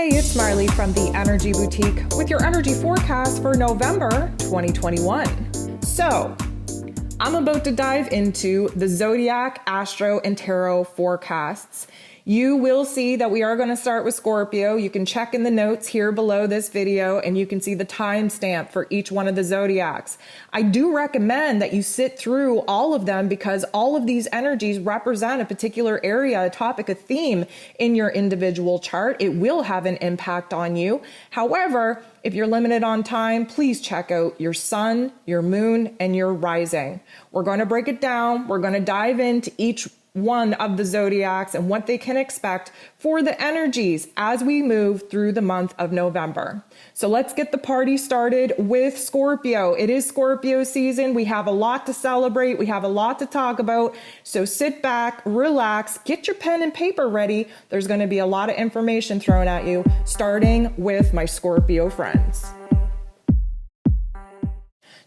Hey, it's Marley from the Energy Boutique with your energy forecast for November 2021. So, I'm about to dive into the Zodiac, Astro, and Tarot forecasts. You will see that we are going to start with Scorpio. You can check in the notes here below this video and you can see the timestamp for each one of the zodiacs. I do recommend that you sit through all of them because all of these energies represent a particular area, a topic, a theme in your individual chart. It will have an impact on you. However, if you're limited on time, please check out your sun, your moon, and your rising. We're going to break it down. We're going to dive into each one of the zodiacs and what they can expect for the energies as we move through the month of November. So let's get the party started with Scorpio. It is Scorpio season. We have a lot to celebrate. We have a lot to talk about. So sit back, relax, get your pen and paper ready. There's going to be a lot of information thrown at you, starting with my Scorpio friends.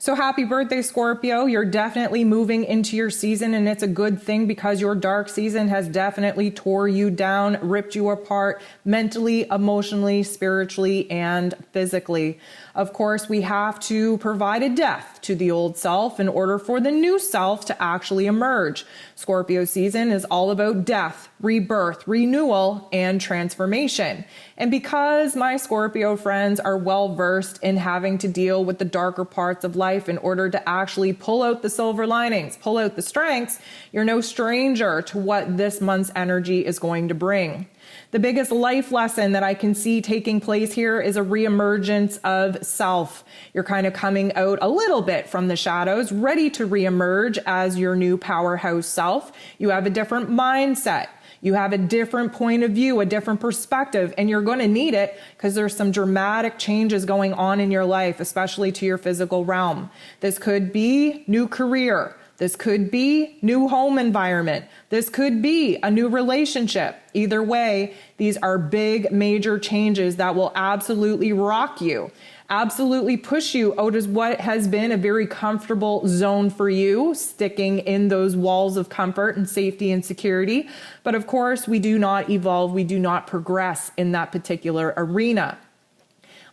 So happy birthday, Scorpio. You're definitely moving into your season, and it's a good thing because your dark season has definitely tore you down, ripped you apart mentally, emotionally, spiritually, and physically. Of course, we have to provide a death to the old self in order for the new self to actually emerge. Scorpio season is all about death, rebirth, renewal, and transformation. And because my Scorpio friends are well versed in having to deal with the darker parts of life in order to actually pull out the silver linings, pull out the strengths, you're no stranger to what this month's energy is going to bring. The biggest life lesson that I can see taking place here is a reemergence of self. You're kind of coming out a little bit from the shadows, ready to reemerge as your new powerhouse self. You have a different mindset. You have a different point of view, a different perspective, and you're going to need it because there's some dramatic changes going on in your life, especially to your physical realm. This could be new career. This could be new home environment. This could be a new relationship. Either way, these are big, major changes that will absolutely rock you, absolutely push you out of what has been a very comfortable zone for you, sticking in those walls of comfort and safety and security. But of course, we do not evolve. We do not progress in that particular arena.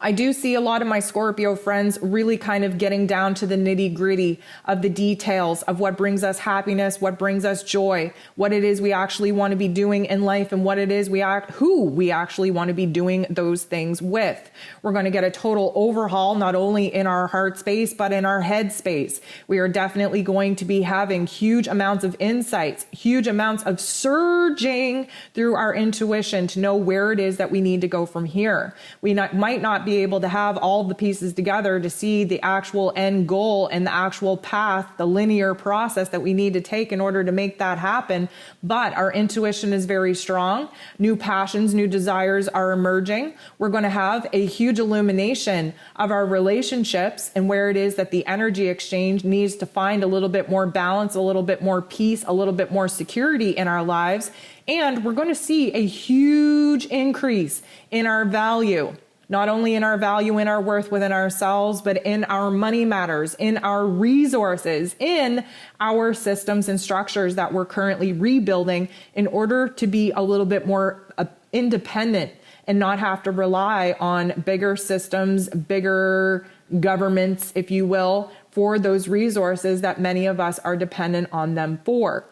I do see a lot of my Scorpio friends really kind of getting down to the nitty gritty of the details of what brings us happiness, what brings us joy, what it is we actually want to be doing in life, and what it is who we actually want to be doing those things with. We're going to get a total overhaul, not only in our heart space, but in our head space. We are definitely going to be having huge amounts of insights, huge amounts of surging through our intuition to know where it is that we need to go from here. We might not be able to have all the pieces together to see the actual end goal and the actual path, the linear process that we need to take in order to make that happen. But our intuition is very strong. New passions, new desires are emerging. We're going to have a huge illumination of our relationships and where it is that the energy exchange needs to find a little bit more balance, a little bit more peace, a little bit more security in our lives. And we're going to see a huge increase in our value. Not only in our value, in our worth within ourselves, but in our money matters, in our resources, in our systems and structures that we're currently rebuilding in order to be a little bit more independent and not have to rely on bigger systems, bigger governments, if you will, for those resources that many of us are dependent on them for.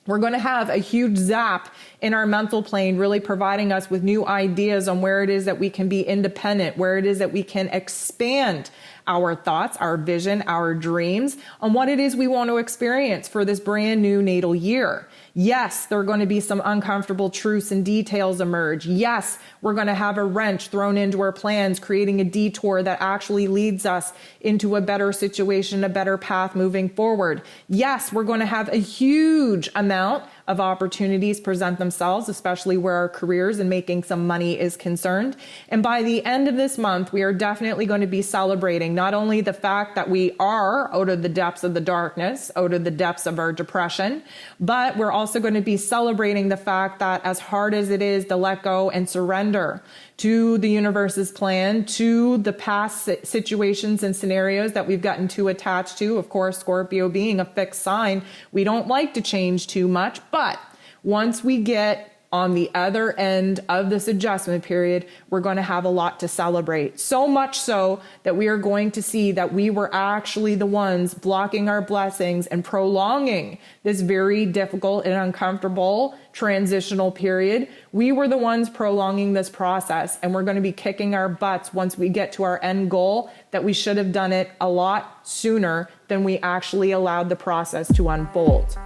We're going to have a huge zap in our mental plane, really providing us with new ideas on where it is that we can be independent, where it is that we can expand our thoughts, our vision, our dreams, on what it is we want to experience for this brand new natal year. Yes, there are going to be some uncomfortable truths and details emerge. Yes, we're going to have a wrench thrown into our plans, creating a detour that actually leads us into a better situation, a better path moving forward. Yes, we're going to have a huge amount of opportunities present themselves, especially where our careers and making some money is concerned. And by the end of this month, we are definitely going to be celebrating not only the fact that we are out of the depths of the darkness, out of the depths of our depression, but we're also going to be celebrating the fact that as hard as it is to let go and surrender to the universe's plan, to the past situations and scenarios that we've gotten too attached to. Of course, Scorpio being a fixed sign, we don't like to change too much, but once we get on the other end of this adjustment period, we're going to have a lot to celebrate. So much so that we are going to see that we were actually the ones blocking our blessings and prolonging this very difficult and uncomfortable transitional period. We were the ones prolonging this process, and we're going to be kicking our butts once we get to our end goal, that we should have done it a lot sooner than we actually allowed the process to unfold.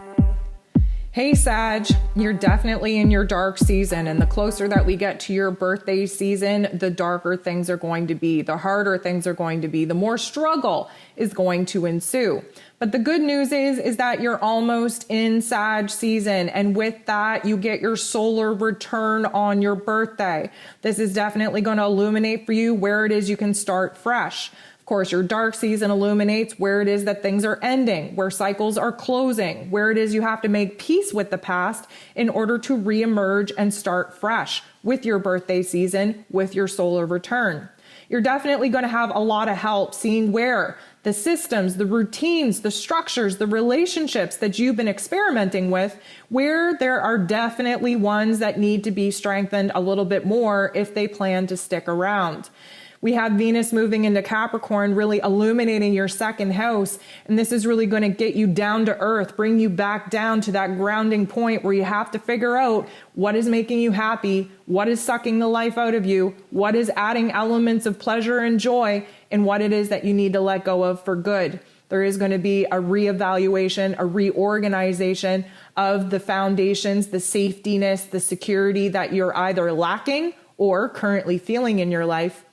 Hey Sag, you're definitely in your dark season, and the closer that we get to your birthday season, the darker things are going to be, the harder things are going to be, the more struggle is going to ensue. But the good news is that you're almost in Sag season, and with that, you get your solar return on your birthday. This is definitely going to illuminate for you where it is you can start fresh. Of course, your dark season illuminates where it is that things are ending, where cycles are closing, where it is you have to make peace with the past in order to reemerge and start fresh with your birthday season, with your solar return. You're definitely going to have a lot of help seeing where the systems, the routines, the structures, the relationships that you've been experimenting with, where there are definitely ones that need to be strengthened a little bit more if they plan to stick around. We have Venus moving into Capricorn, really illuminating your second house. And this is really going to get you down to earth, bring you back down to that grounding point where you have to figure out what is making you happy, what is sucking the life out of you, what is adding elements of pleasure and joy, and what it is that you need to let go of for good. There is going to be a reevaluation, a reorganization of the foundations, the safetiness, the security that you're either lacking or currently feeling in your life,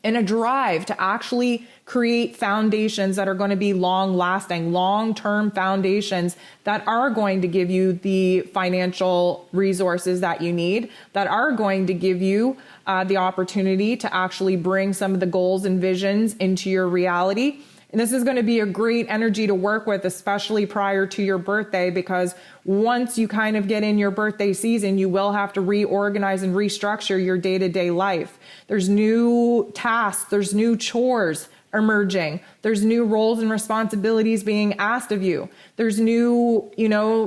and a drive to actually create foundations that are going to be long-lasting, long-term foundations that are going to give you the financial resources that you need, that are going to give you the opportunity to actually bring some of the goals and visions into your reality. And this is going to be a great energy to work with, especially prior to your birthday, because once you kind of get in your birthday season, you will have to reorganize and restructure your day-to-day life. There's new tasks, there's new chores emerging. There's new roles and responsibilities being asked of you. There's new,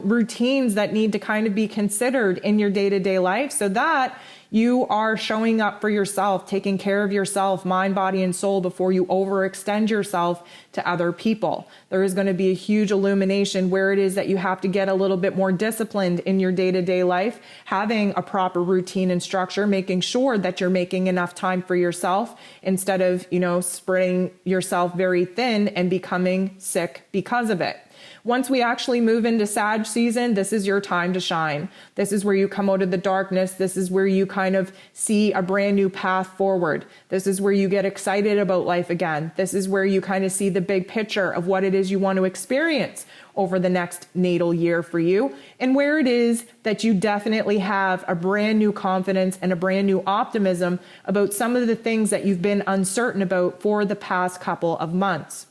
routines that need to kind of be considered in your day-to-day life so that you are showing up for yourself, taking care of yourself, mind, body, and soul before you overextend yourself to other people. There is going to be a huge illumination where it is that you have to get a little bit more disciplined in your day-to-day life, having a proper routine and structure, making sure that you're making enough time for yourself instead of, spreading yourself very thin and becoming sick because of it. Once we actually move into Sag season, this is your time to shine. This is where you come out of the darkness. This is where you kind of see a brand new path forward. This is where you get excited about life again. This is where you kind of see the big picture of what it is you want to experience over the next natal year for you, and where it is that you definitely have a brand new confidence and a brand new optimism about some of the things that you've been uncertain about for the past couple of months.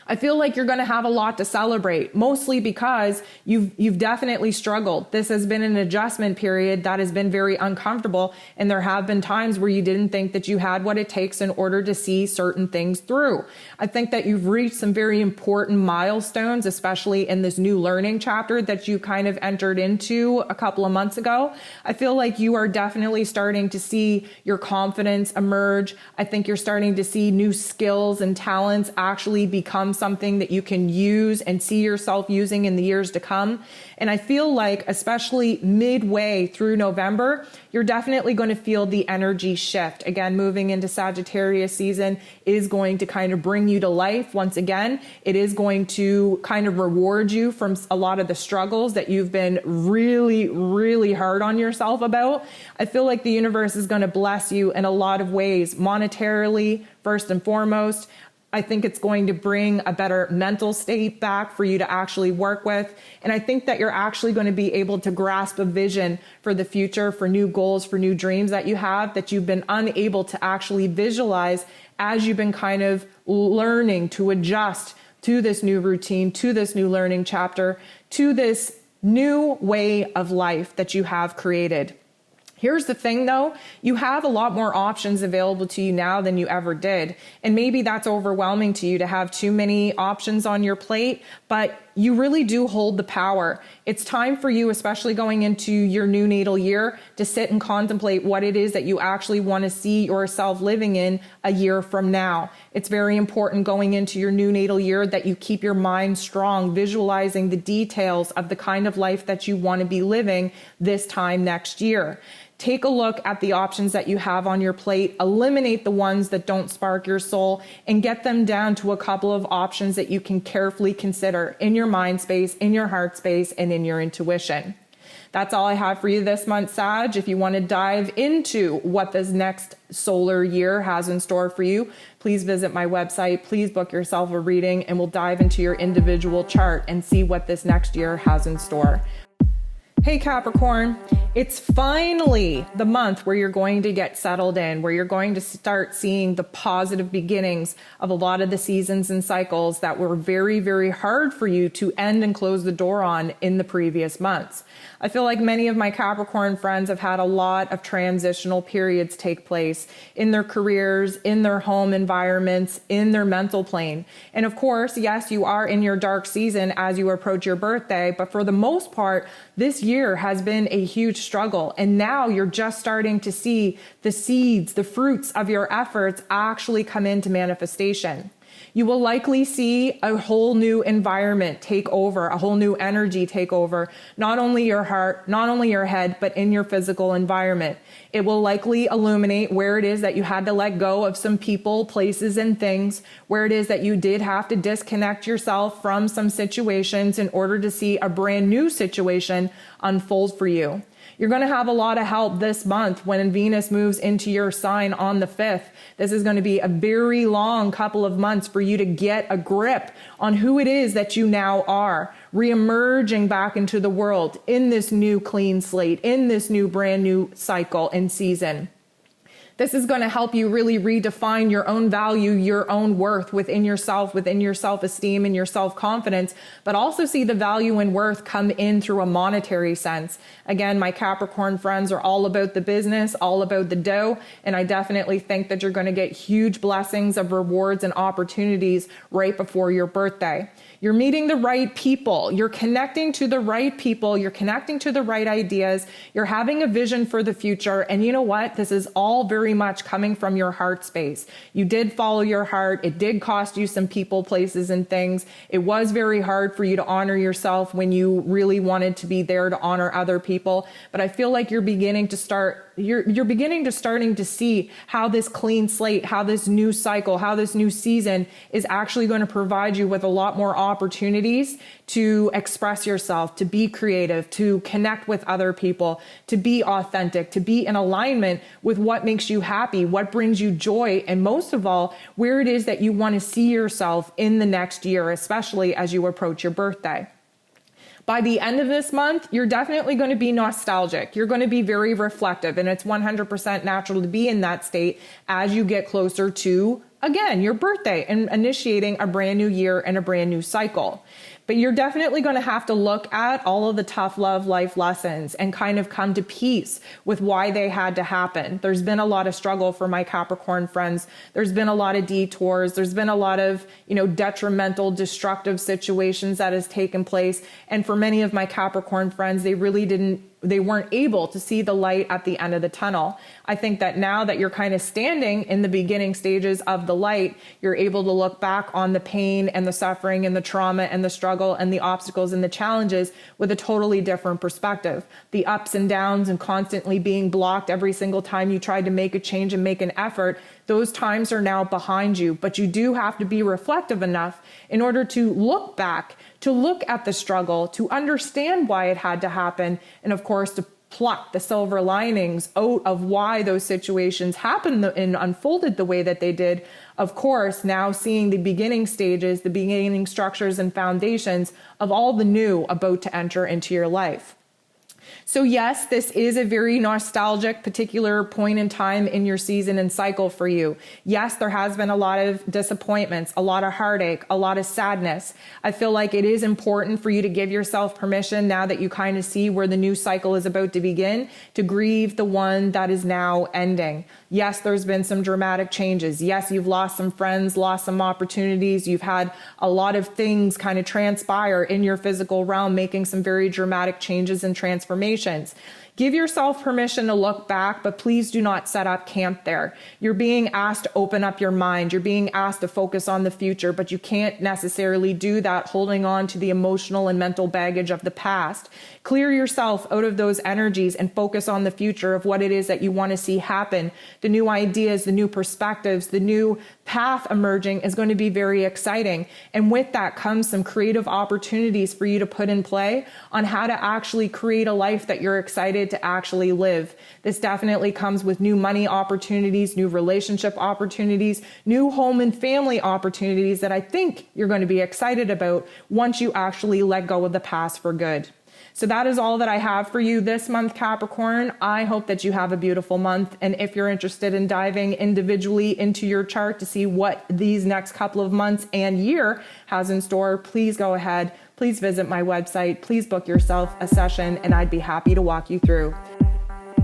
I feel like you're going to have a lot to celebrate, mostly because you've definitely struggled. This has been an adjustment period that has been very uncomfortable, and there have been times where you didn't think that you had what it takes in order to see certain things through. I think that you've reached some very important milestones, especially in this new learning chapter that you kind of entered into a couple of months ago. I feel like you are definitely starting to see your confidence emerge. I think you're starting to see new skills and talents actually become something that you can use and see yourself using in the years to come. And I feel like, especially midway through November, you're definitely going to feel the energy shift. Again, moving into Sagittarius season is going to kind of bring you to life once again. It is going to kind of reward you from a lot of the struggles that you've been really, really hard on yourself about. I feel like the universe is going to bless you in a lot of ways, monetarily, first and foremost. I think it's going to bring a better mental state back for you to actually work with. And I think that you're actually going to be able to grasp a vision for the future, for new goals, for new dreams that you have that you've been unable to actually visualize as you've been kind of learning to adjust to this new routine, to this new learning chapter, to this new way of life that you have created. Here's the thing though, you have a lot more options available to you now than you ever did. And maybe that's overwhelming to you to have too many options on your plate, but you really do hold the power. It's time for you, especially going into your new natal year, to sit and contemplate what it is that you actually want to see yourself living in a year from now. It's very important going into your new natal year that you keep your mind strong, visualizing the details of the kind of life that you want to be living this time next year. Take a look at the options that you have on your plate, eliminate the ones that don't spark your soul, and get them down to a couple of options that you can carefully consider in your mind space, in your heart space, and in your intuition. That's all I have for you this month, Sag. If you want to dive into what this next solar year has in store for you, please visit my website, please book yourself a reading, and we'll dive into your individual chart and see what this next year has in store. Hey Capricorn, it's finally the month where you're going to get settled in, where you're going to start seeing the positive beginnings of a lot of the seasons and cycles that were very, very hard for you to end and close the door on in the previous months. I feel like many of my Capricorn friends have had a lot of transitional periods take place in their careers, in their home environments, in their mental plane. And of course, yes, you are in your dark season as you approach your birthday, but for the most part, this year has been a huge struggle. And now you're just starting to see the seeds, the fruits of your efforts actually come into manifestation. You will likely see a whole new environment take over, a whole new energy take over, not only your heart, not only your head, but in your physical environment. It will likely illuminate where it is that you had to let go of some people, places, and things, where it is that you did have to disconnect yourself from some situations in order to see a brand new situation unfold for you. You're going to have a lot of help this month when Venus moves into your sign on the 5th. This is going to be a very long couple of months for you to get a grip on who it is that you now are, reemerging back into the world in this new clean slate, in this new brand new cycle and season. This is going to help you really redefine your own value, your own worth within your self-esteem and your self-confidence, but also see the value and worth come in through a monetary sense. Again, my Capricorn friends are all about the business, all about the dough, and I definitely think that you're going to get huge blessings of rewards and opportunities right before your birthday. You're meeting the right people. You're connecting to the right people. You're connecting to the right ideas. You're having a vision for the future. And you know what? This is all very much coming from your heart space. You did follow your heart. It did cost you some people, places, and things. It was very hard for you to honor yourself when you really wanted to be there to honor other people. But I feel like you're beginning to starting to see how this clean slate, how this new cycle, how this new season is actually going to provide you with a lot more opportunities to express yourself, to be creative, to connect with other people, to be authentic, to be in alignment with what makes you happy, what brings you joy, and most of all, where it is that you want to see yourself in the next year, especially as you approach your birthday. By the end of this month, you're definitely going to be nostalgic. You're going to be very reflective, and it's 100% natural to be in that state as you get closer to, again, your birthday and initiating a brand new year and a brand new cycle. But you're definitely going to have to look at all of the tough love life lessons and kind of come to peace with why they had to happen. There's been a lot of struggle for my Capricorn friends. There's been a lot of detours. There's been a lot of, detrimental, destructive situations that has taken place. And for many of my Capricorn friends, they weren't able to see the light at the end of the tunnel. I think that now that you're kind of standing in the beginning stages of the light, you're able to look back on the pain and the suffering and the trauma and the struggle and the obstacles and the challenges with a totally different perspective. The ups and downs and constantly being blocked every single time you tried to make a change and make an effort, those times are now behind you. But you do have to be reflective enough in order to look back, to look at the struggle, to understand why it had to happen, and of course to pluck the silver linings out of why those situations happened and unfolded the way that they did. Of course, now seeing the beginning stages, the beginning structures and foundations of all the new about to enter into your life. So yes, this is a very nostalgic particular point in time in your season and cycle for you. Yes, there has been a lot of disappointments, a lot of heartache, a lot of sadness. I feel like it is important for you to give yourself permission, now that you kind of see where the new cycle is about to begin, to grieve the one that is now ending. Yes, there's been some dramatic changes. Yes, you've lost some friends, lost some opportunities. You've had a lot of things kind of transpire in your physical realm, making some very dramatic changes and transformations. Give yourself permission to look back, but please do not set up camp there. You're being asked to open up your mind. You're being asked to focus on the future, but you can't necessarily do that holding on to the emotional and mental baggage of the past. Clear yourself out of those energies and focus on the future of what it is that you want to see happen. The new ideas, the new perspectives, the new path emerging is going to be very exciting. And with that comes some creative opportunities for you to put in play on how to actually create a life that you're excited to actually live. This definitely comes with new money opportunities, new relationship opportunities, new home and family opportunities that I think you're going to be excited about once you actually let go of the past for good. So that is all that I have for you this month, Capricorn. I hope that you have a beautiful month. And if you're interested in diving individually into your chart to see what these next couple of months and year has in store, please go ahead. Please visit my website. Please book yourself a session and I'd be happy to walk you through.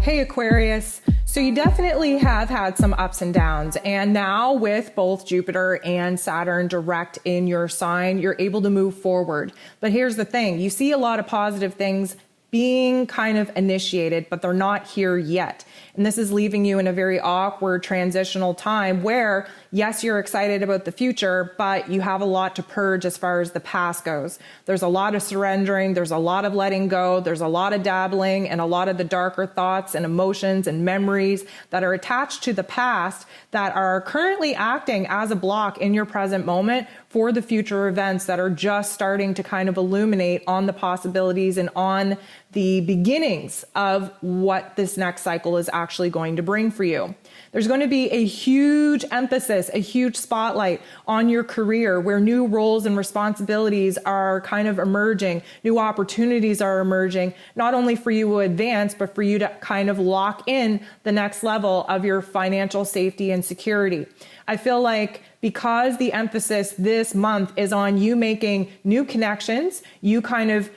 Hey Aquarius, so you definitely have had some ups and downs, and now with both Jupiter and Saturn direct in your sign, you're able to move forward. But here's the thing, you see a lot of positive things being kind of initiated, but they're not here yet. And this is leaving you in a very awkward transitional time where, yes, you're excited about the future, but you have a lot to purge as far as the past goes. There's a lot of surrendering. There's a lot of letting go. There's a lot of dabbling and a lot of the darker thoughts and emotions and memories that are attached to the past that are currently acting as a block in your present moment for the future events that are just starting to kind of illuminate on the possibilities and on the beginnings of what this next cycle is actually going to bring for you. There's going to be a huge emphasis, a huge spotlight on your career where new roles and responsibilities are kind of emerging, new opportunities are emerging, not only for you to advance, but for you to kind of lock in the next level of your financial safety and security. I feel like because the emphasis this month is on you making new connections, you kind of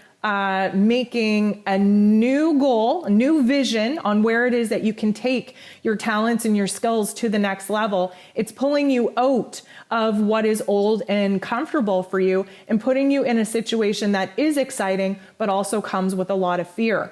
making a new goal, a new vision on where it is that you can take your talents and your skills to the next level. It's pulling you out of what is old and comfortable for you and putting you in a situation that is exciting, but also comes with a lot of fear.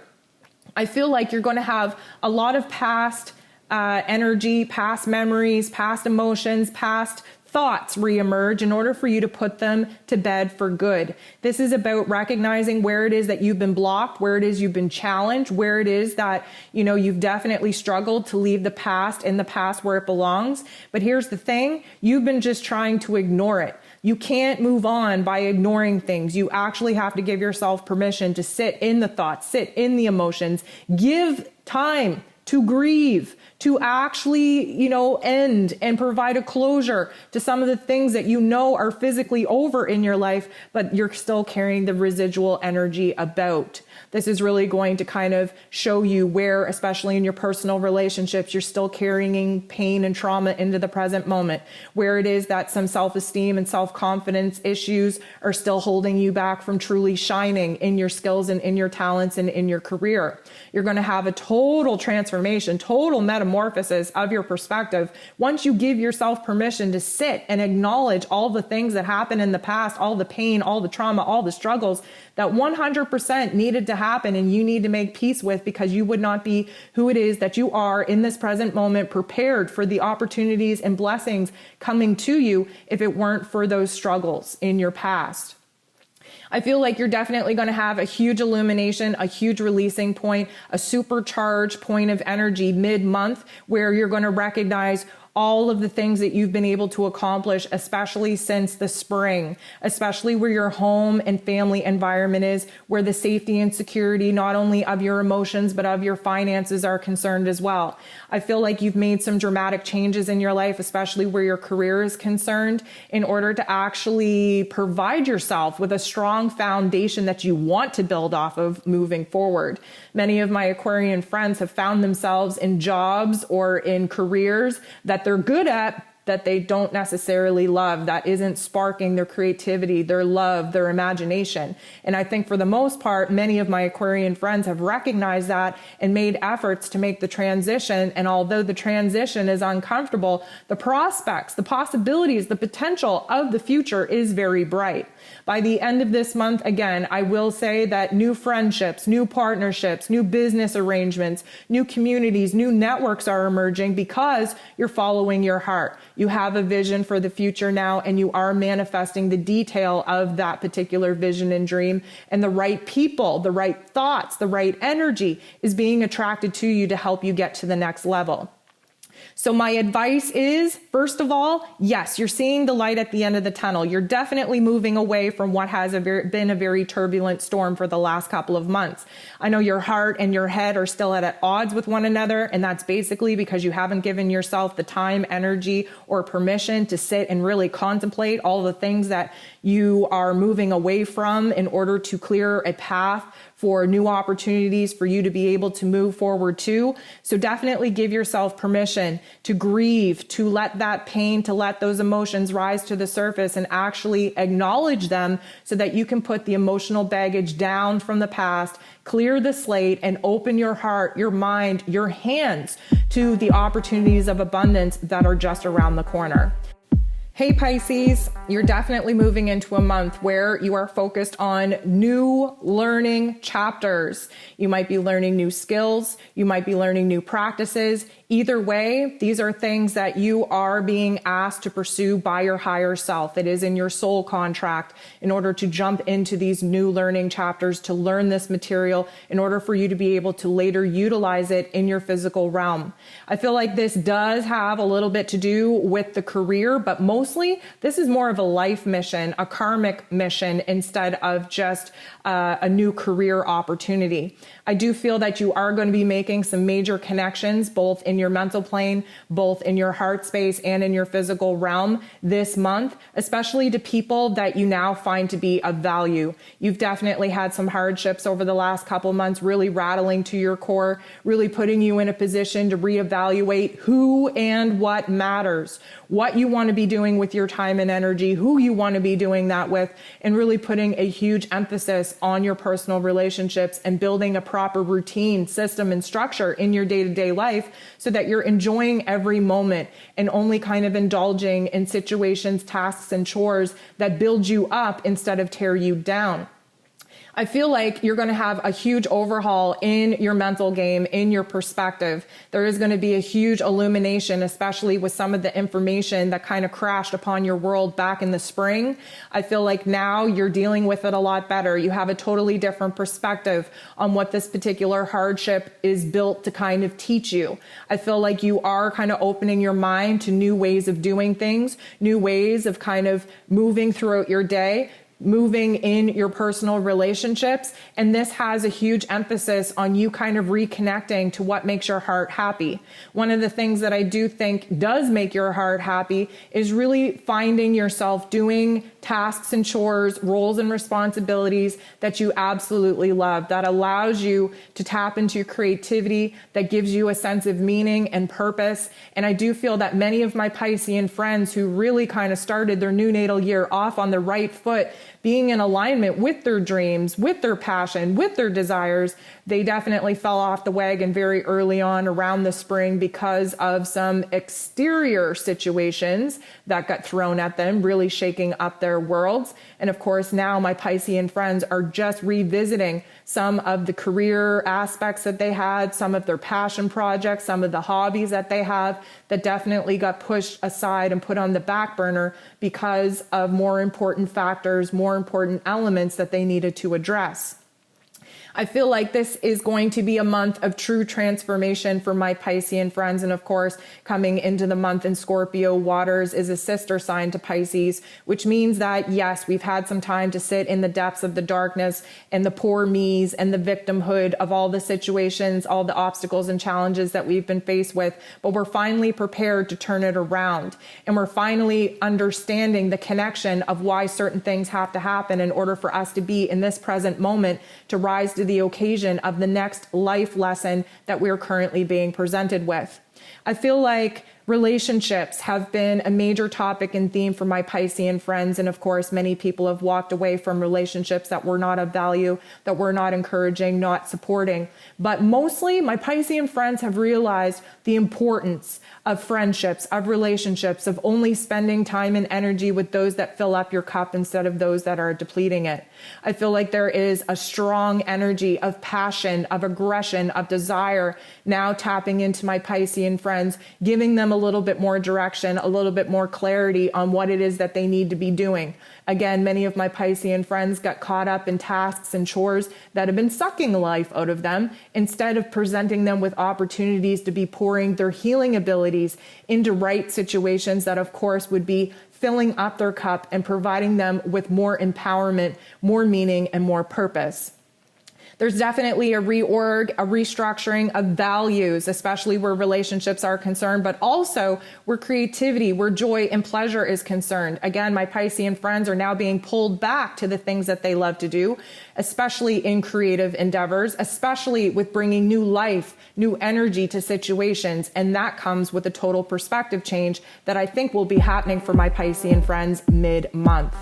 I feel like you're going to have a lot of past energy, past memories, past emotions, past thoughts reemerge in order for you to put them to bed for good. This is about recognizing where it is that you've been blocked, where it is you've been challenged, where it is that, you've definitely struggled to leave the past in the past where it belongs. But here's the thing, you've been just trying to ignore it. You can't move on by ignoring things. You actually have to give yourself permission to sit in the thoughts, sit in the emotions, give time to grieve, to actually, end and provide a closure to some of the things that are physically over in your life, but you're still carrying the residual energy about. This is really going to kind of show you where, especially in your personal relationships, you're still carrying pain and trauma into the present moment, where it is that some self-esteem and self-confidence issues are still holding you back from truly shining in your skills and in your talents and in your career. You're going to have a total transformation, total metamorphosis of your perspective once you give yourself permission to sit and acknowledge all the things that happened in the past, all the pain, all the trauma, all the struggles that 100% needed to happen and you need to make peace with, because you would not be who it is that you are in this present moment, prepared for the opportunities and blessings coming to you if it weren't for those struggles in your past. I feel like you're definitely going to have a huge illumination, a huge releasing point, a supercharged point of energy mid-month where you're going to recognize all of the things that you've been able to accomplish, especially since the spring, especially where your home and family environment is, where the safety and security, not only of your emotions, but of your finances are concerned as well. I feel like you've made some dramatic changes in your life, especially where your career is concerned, in order to actually provide yourself with a strong foundation that you want to build off of moving forward. Many of my Aquarian friends have found themselves in jobs or in careers that they're good at, that they don't necessarily love, that isn't sparking their creativity, their love, their imagination. And I think for the most part, many of my Aquarian friends have recognized that and made efforts to make the transition. And although the transition is uncomfortable, the prospects, the possibilities, the potential of the future is very bright. By the end of this month, again, I will say that new friendships, new partnerships, new business arrangements, new communities, new networks are emerging because you're following your heart. You have a vision for the future now, and you are manifesting the detail of that particular vision and dream. And the right people, the right thoughts, the right energy is being attracted to you to help you get to the next level. So my advice is, first of all, yes, you're seeing the light at the end of the tunnel. You're definitely moving away from what has been a very turbulent storm for the last couple of months. I know your heart and your head are still at odds with one another, and that's basically because you haven't given yourself the time, energy, or permission to sit and really contemplate all the things that you are moving away from in order to clear a path for new opportunities for you to be able to move forward to. So definitely give yourself permission to grieve, to let that pain, to let those emotions rise to the surface and actually acknowledge them so that you can put the emotional baggage down from the past, clear the slate, and open your heart, your mind, your hands to the opportunities of abundance that are just around the corner. Hey Pisces, you're definitely moving into a month where you are focused on new learning chapters. You might be learning new skills. You might be learning new practices. Either way, these are things that you are being asked to pursue by your higher self. It is in your soul contract in order to jump into these new learning chapters, to learn this material in order for you to be able to later utilize it in your physical realm. I feel like this does have a little bit to do with the career, but mostly this is more of a life mission, a karmic mission, instead of just a new career opportunity. I do feel that you are going to be making some major connections, both in your mental plane, both in your heart space and in your physical realm this month, especially to people that you now find to be of value. You've definitely had some hardships over the last couple months, really rattling to your core, really putting you in a position to reevaluate who and what matters, what you want to be doing with your time and energy, who you want to be doing that with, and really putting a huge emphasis on your personal relationships and building a proper routine, system, and structure in your day-to-day life so that you're enjoying every moment and only kind of indulging in situations, tasks, and chores that build you up instead of tear you down. I feel like you're going to have a huge overhaul in your mental game, in your perspective. There is going to be a huge illumination, especially with some of the information that kind of crashed upon your world back in the spring. I feel like now you're dealing with it a lot better. You have a totally different perspective on what this particular hardship is built to kind of teach you. I feel like you are kind of opening your mind to new ways of doing things, new ways of kind of moving throughout your day, moving in your personal relationships. And this has a huge emphasis on you kind of reconnecting to what makes your heart happy. One of the things that I do think does make your heart happy is really finding yourself doing tasks and chores, roles and responsibilities that you absolutely love, that allows you to tap into your creativity, that gives you a sense of meaning and purpose. And I do feel that many of my Piscean friends who really kind of started their new natal year off on the right foot, being in alignment with their dreams, with their passion, with their desires, they definitely fell off the wagon very early on around the spring because of some exterior situations that got thrown at them, really shaking up their worlds. And of course, now my Piscean friends are just revisiting some of the career aspects that they had, some of their passion projects, some of the hobbies that they have that definitely got pushed aside and put on the back burner because of more important factors, more important elements that they needed to address. I feel like this is going to be a month of true transformation for my Piscean friends. And of course, coming into the month in Scorpio, waters is a sister sign to Pisces, which means that yes, we've had some time to sit in the depths of the darkness and the poor me's and the victimhood of all the situations, all the obstacles and challenges that we've been faced with, but we're finally prepared to turn it around. And we're finally understanding the connection of why certain things have to happen in order for us to be in this present moment, to rise to the occasion of the next life lesson that we're currently being presented with. I feel like relationships have been a major topic and theme for my Piscean friends. And of course, many people have walked away from relationships that were not of value, that were not encouraging, not supporting. But mostly my Piscean friends have realized the importance of friendships, of relationships, of only spending time and energy with those that fill up your cup instead of those that are depleting it. I feel like there is a strong energy of passion, of aggression, of desire now tapping into my Piscean friends, giving them a little bit more direction, a little bit more clarity on what it is that they need to be doing. Again, many of my Piscean friends got caught up in tasks and chores that have been sucking life out of them instead of presenting them with opportunities to be pouring their healing abilities into right situations that, of course, would be filling up their cup and providing them with more empowerment, more meaning, and more purpose. There's definitely a reorg, a restructuring of values, especially where relationships are concerned, but also where creativity, where joy and pleasure is concerned. Again, my Piscean friends are now being pulled back to the things that they love to do, especially in creative endeavors, especially with bringing new life, new energy to situations. And that comes with a total perspective change that I think will be happening for my Piscean friends mid-month.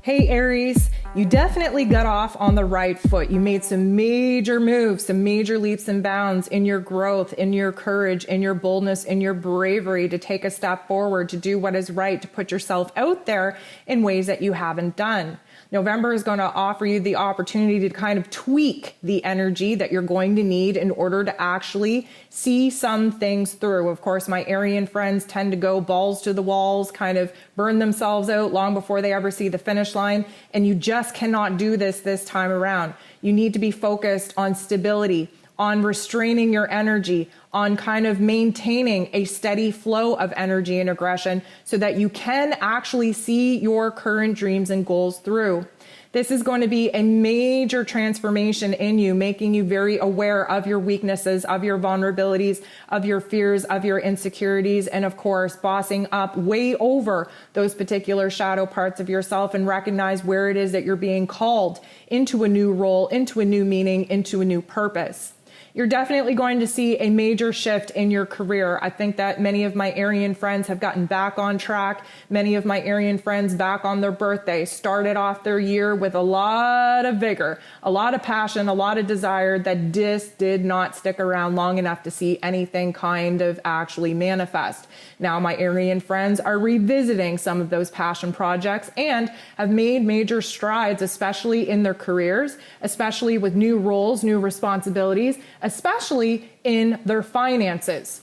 Hey Aries, you definitely got off on the right foot. You made some major moves, some major leaps and bounds in your growth, in your courage, in your boldness, in your bravery to take a step forward, to do what is right, to put yourself out there in ways that you haven't done. November is going to offer you the opportunity to kind of tweak the energy that you're going to need in order to actually see some things through. Of course, my Arian friends tend to go balls to the walls, kind of burn themselves out long before they ever see the finish line. And you just cannot do this time around. You need to be focused on stability, on restraining your energy, on kind of maintaining a steady flow of energy and aggression so that you can actually see your current dreams and goals through. This is going to be a major transformation in you, making you very aware of your weaknesses, of your vulnerabilities, of your fears, of your insecurities, and of course, bossing up way over those particular shadow parts of yourself and recognize where it is that you're being called into a new role, into a new meaning, into a new purpose. You're definitely going to see a major shift in your career. I think that many of my Arian friends have gotten back on track. Many of my Arian friends back on their birthday started off their year with a lot of vigor, a lot of passion, a lot of desire that just did not stick around long enough to see anything kind of actually manifest. Now my Arian friends are revisiting some of those passion projects and have made major strides, especially in their careers, especially with new roles, new responsibilities, especially in their finances.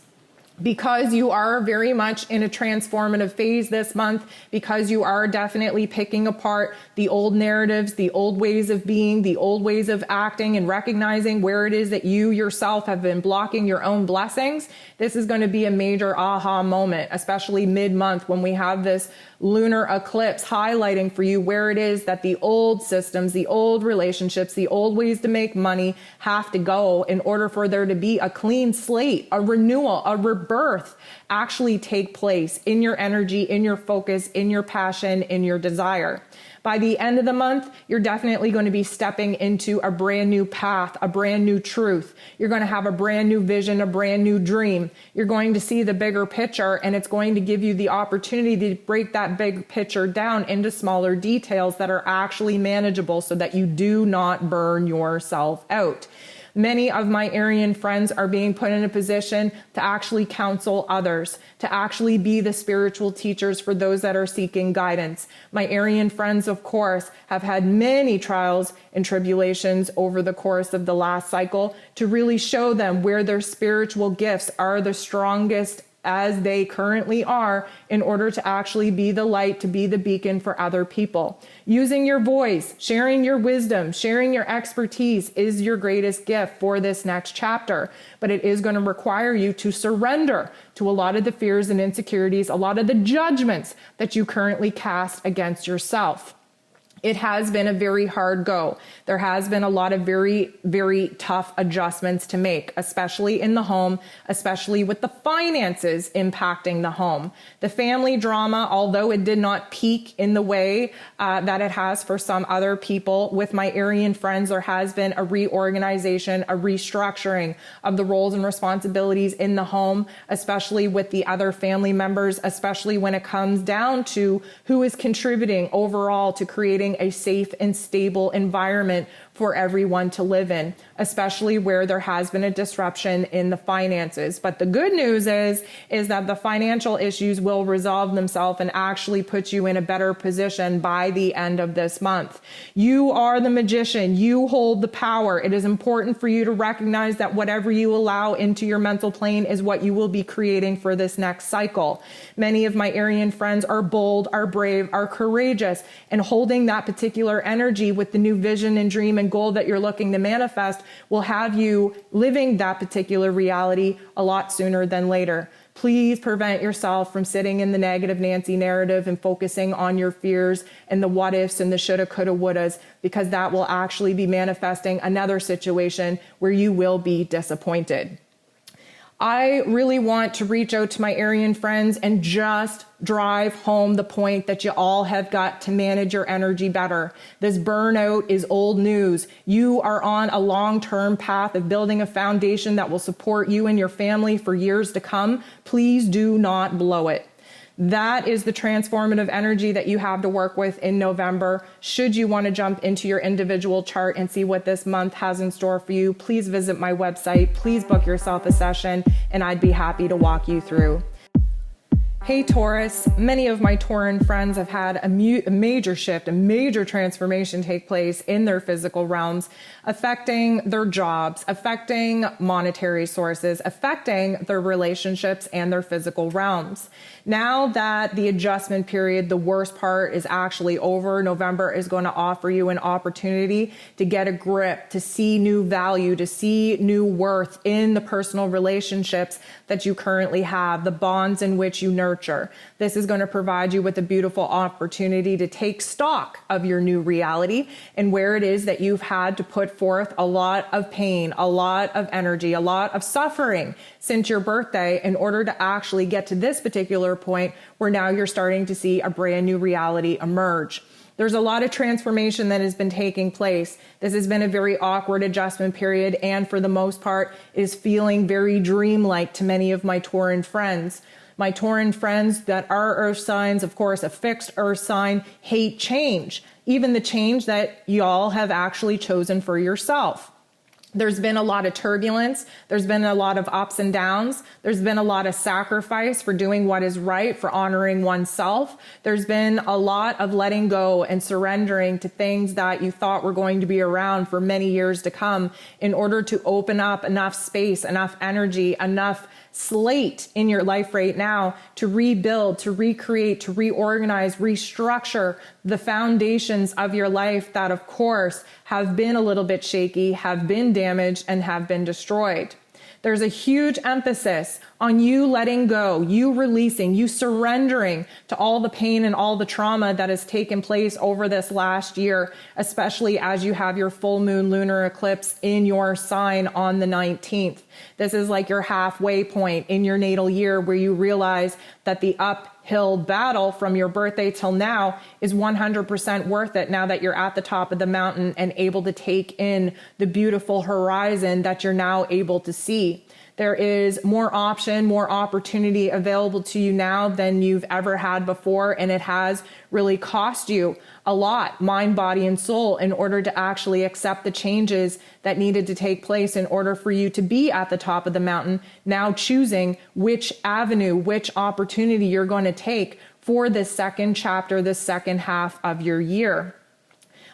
Because you are very much in a transformative phase this month, because you are definitely picking apart the old narratives, the old ways of being, the old ways of acting, and recognizing where it is that you yourself have been blocking your own blessings, this is going to be a major aha moment, especially mid-month when we have this lunar eclipse highlighting for you where it is that the old systems, the old relationships, the old ways to make money have to go in order for there to be a clean slate, a renewal, a rebirth actually take place in your energy, in your focus, in your passion, in your desire. By the end of the month, you're definitely going to be stepping into a brand new path, a brand new truth. You're going to have a brand new vision, a brand new dream. You're going to see the bigger picture, and it's going to give you the opportunity to break that big picture down into smaller details that are actually manageable so that you do not burn yourself out. Many of my Arian friends are being put in a position to actually counsel others, to actually be the spiritual teachers for those that are seeking guidance. My Arian friends, of course, have had many trials and tribulations over the course of the last cycle to really show them where their spiritual gifts are the strongest as they currently are in order to actually be the light, to be the beacon for other people. Using your voice, sharing your wisdom, sharing your expertise is your greatest gift for this next chapter. But it is going to require you to surrender to a lot of the fears and insecurities, a lot of the judgments that you currently cast against yourself. It has been a very hard go. There has been a lot of very, very tough adjustments to make, especially in the home, especially with the finances impacting the home. The family drama, although it did not peak in the way that it has for some other people, with my Aryan friends, there has been a reorganization, a restructuring of the roles and responsibilities in the home, especially with the other family members, especially when it comes down to who is contributing overall to creating a safe and stable environment for everyone to live in, especially where there has been a disruption in the finances. But the good news is that the financial issues will resolve themselves and actually put you in a better position by the end of this month. You are the magician. You hold the power. It is important for you to recognize that whatever you allow into your mental plane is what you will be creating for this next cycle. Many of my Aryan friends are bold, are brave, are courageous, and holding that particular energy with the new vision and dream and goal that you're looking to manifest will have you living that particular reality a lot sooner than later. Please prevent yourself from sitting in the negative Nancy narrative and focusing on your fears and the what ifs and the shoulda, coulda, wouldas, because that will actually be manifesting another situation where you will be disappointed. I really want to reach out to my Aryan friends and just drive home the point that you all have got to manage your energy better. This burnout is old news. You are on a long-term path of building a foundation that will support you and your family for years to come. Please do not blow it. That is the transformative energy that you have to work with in November. Should you want to jump into your individual chart and see what this month has in store for you, please visit my website. Please book yourself a session, and I'd be happy to walk you through. Hey Taurus, many of my Tauran friends have had a major shift, a major transformation take place in their physical realms, affecting their jobs, affecting monetary sources, affecting their relationships and their physical realms. Now that the adjustment period, the worst part, is actually over, November is going to offer you an opportunity to get a grip, to see new value, to see new worth in the personal relationships that you currently have, the bonds in which you nurture. This is going to provide you with a beautiful opportunity to take stock of your new reality and where it is that you've had to put forth a lot of pain, a lot of energy, a lot of suffering since your birthday in order to actually get to this particular point where now you're starting to see a brand new reality emerge. There's a lot of transformation that has been taking place. This has been a very awkward adjustment period, and for the most part is feeling very dreamlike to many of my Tauran friends. My Tauran friends that are earth signs, of course, a fixed earth sign, hate change, even the change that y'all have actually chosen for yourself. There's been a lot of turbulence. There's been a lot of ups and downs. There's been a lot of sacrifice for doing what is right, for honoring oneself. There's been a lot of letting go and surrendering to things that you thought were going to be around for many years to come in order to open up enough space, enough energy, enough slate in your life right now to rebuild, to recreate, to reorganize, restructure the foundations of your life that, of course, have been a little bit shaky, have been damaged, and have been destroyed. There's a huge emphasis on you letting go, you releasing, you surrendering to all the pain and all the trauma that has taken place over this last year, especially as you have your full moon lunar eclipse in your sign on the 19th. This is like your halfway point in your natal year where you realize that the uphill battle from your birthday till now is 100% worth it now that you're at the top of the mountain and able to take in the beautiful horizon that you're now able to see. There is more option, more opportunity available to you now than you've ever had before, and it has really cost you a lot, mind, body, and soul, in order to actually accept the changes that needed to take place in order for you to be at the top of the mountain, now choosing which avenue, which opportunity you're going to take for this second chapter, this second half of your year.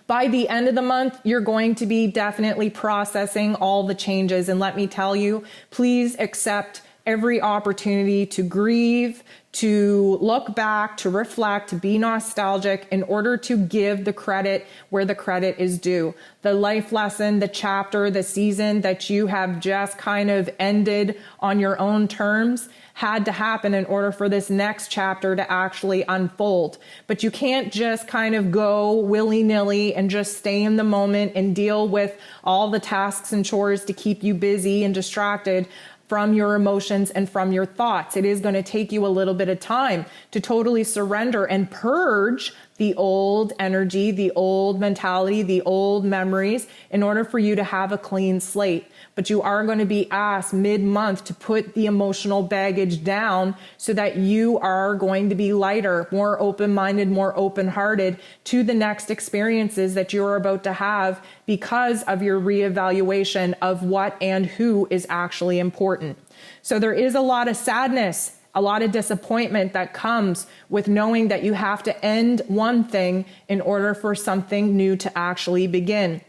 By the end of the month, you're going to be definitely processing all the changes. And let me tell you, please accept every opportunity to grieve, to look back, to reflect, to be nostalgic in order to give the credit where the credit is due. The life lesson, the chapter, the season that you have just kind of ended on your own terms had to happen in order for this next chapter to actually unfold. But you can't just kind of go willy-nilly and just stay in the moment and deal with all the tasks and chores to keep you busy and distracted from your emotions and from your thoughts. It is going to take you a little bit of time to totally surrender and purge the old energy, the old mentality, the old memories in order for you to have a clean slate. But you are going to be asked mid-month to put the emotional baggage down so that you are going to be lighter, more open-minded, more open-hearted to the next experiences that you're about to have because of your reevaluation of what and who is actually important. So there is a lot of sadness, a lot of disappointment that comes with knowing that you have to end one thing in order for something new to actually begin.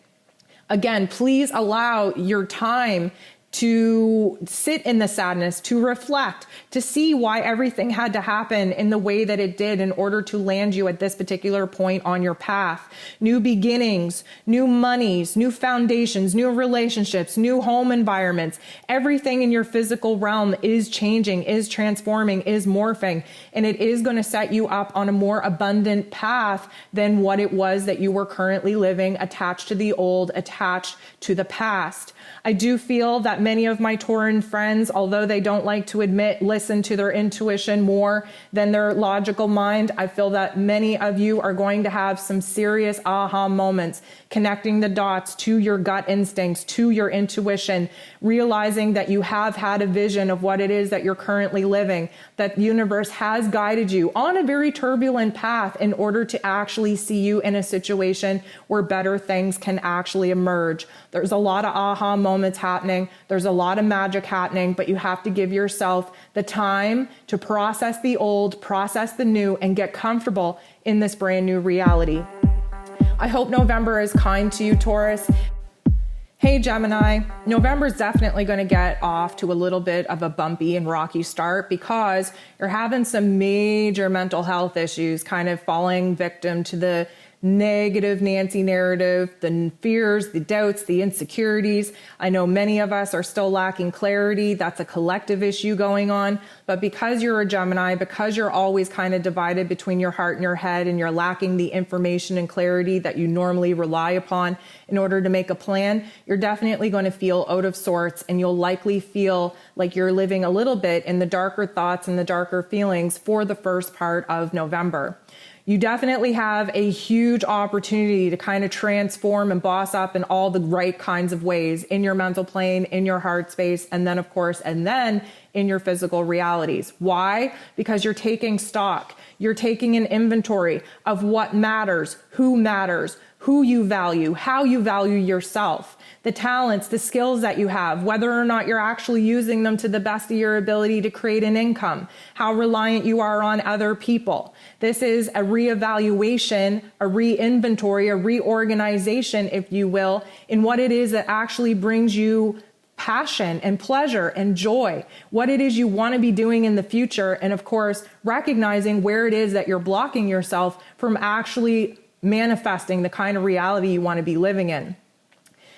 Again, please allow your time to sit in the sadness, to reflect, to see why everything had to happen in the way that it did in order to land you at this particular point on your path. New beginnings, new monies, new foundations, new relationships, new home environments. Everything in your physical realm is changing, is transforming, is morphing, and it is going to set you up on a more abundant path than what it was that you were currently living, attached to the old, attached to the past. I do feel that many of my Tauran friends, although they don't like to admit, listen to their intuition more than their logical mind. I feel that many of you are going to have some serious aha moments, connecting the dots to your gut instincts, to your intuition, realizing that you have had a vision of what it is that you're currently living, that the universe has guided you on a very turbulent path in order to actually see you in a situation where better things can actually emerge. There's a lot of aha moments happening. There's a lot of magic happening, but you have to give yourself the time to process the old, process the new, and get comfortable in this brand new reality. I hope November is kind to you, Taurus. Hey, Gemini, November is definitely going to get off to a little bit of a bumpy and rocky start because you're having some major mental health issues, kind of falling victim to the negative Nancy narrative, the fears, the doubts, the insecurities. I know many of us are still lacking clarity. That's a collective issue going on. But because you're a Gemini, because you're always kind of divided between your heart and your head, and you're lacking the information and clarity that you normally rely upon in order to make a plan, you're definitely going to feel out of sorts, and you'll likely feel like you're living a little bit in the darker thoughts and the darker feelings for the first part of November. You definitely have a huge opportunity to kind of transform and boss up in all the right kinds of ways in your mental plane, in your heart space, and then of course, and then in your physical realities. Why? Because you're taking stock. You're taking an inventory of what matters, who you value, how you value yourself, the talents, the skills that you have, whether or not you're actually using them to the best of your ability to create an income, how reliant you are on other people. This is a reevaluation, a reinventory, a reorganization, if you will, in what it is that actually brings you passion and pleasure and joy, what it is you want to be doing in the future, and of course, recognizing where it is that you're blocking yourself from actually manifesting the kind of reality you want to be living in.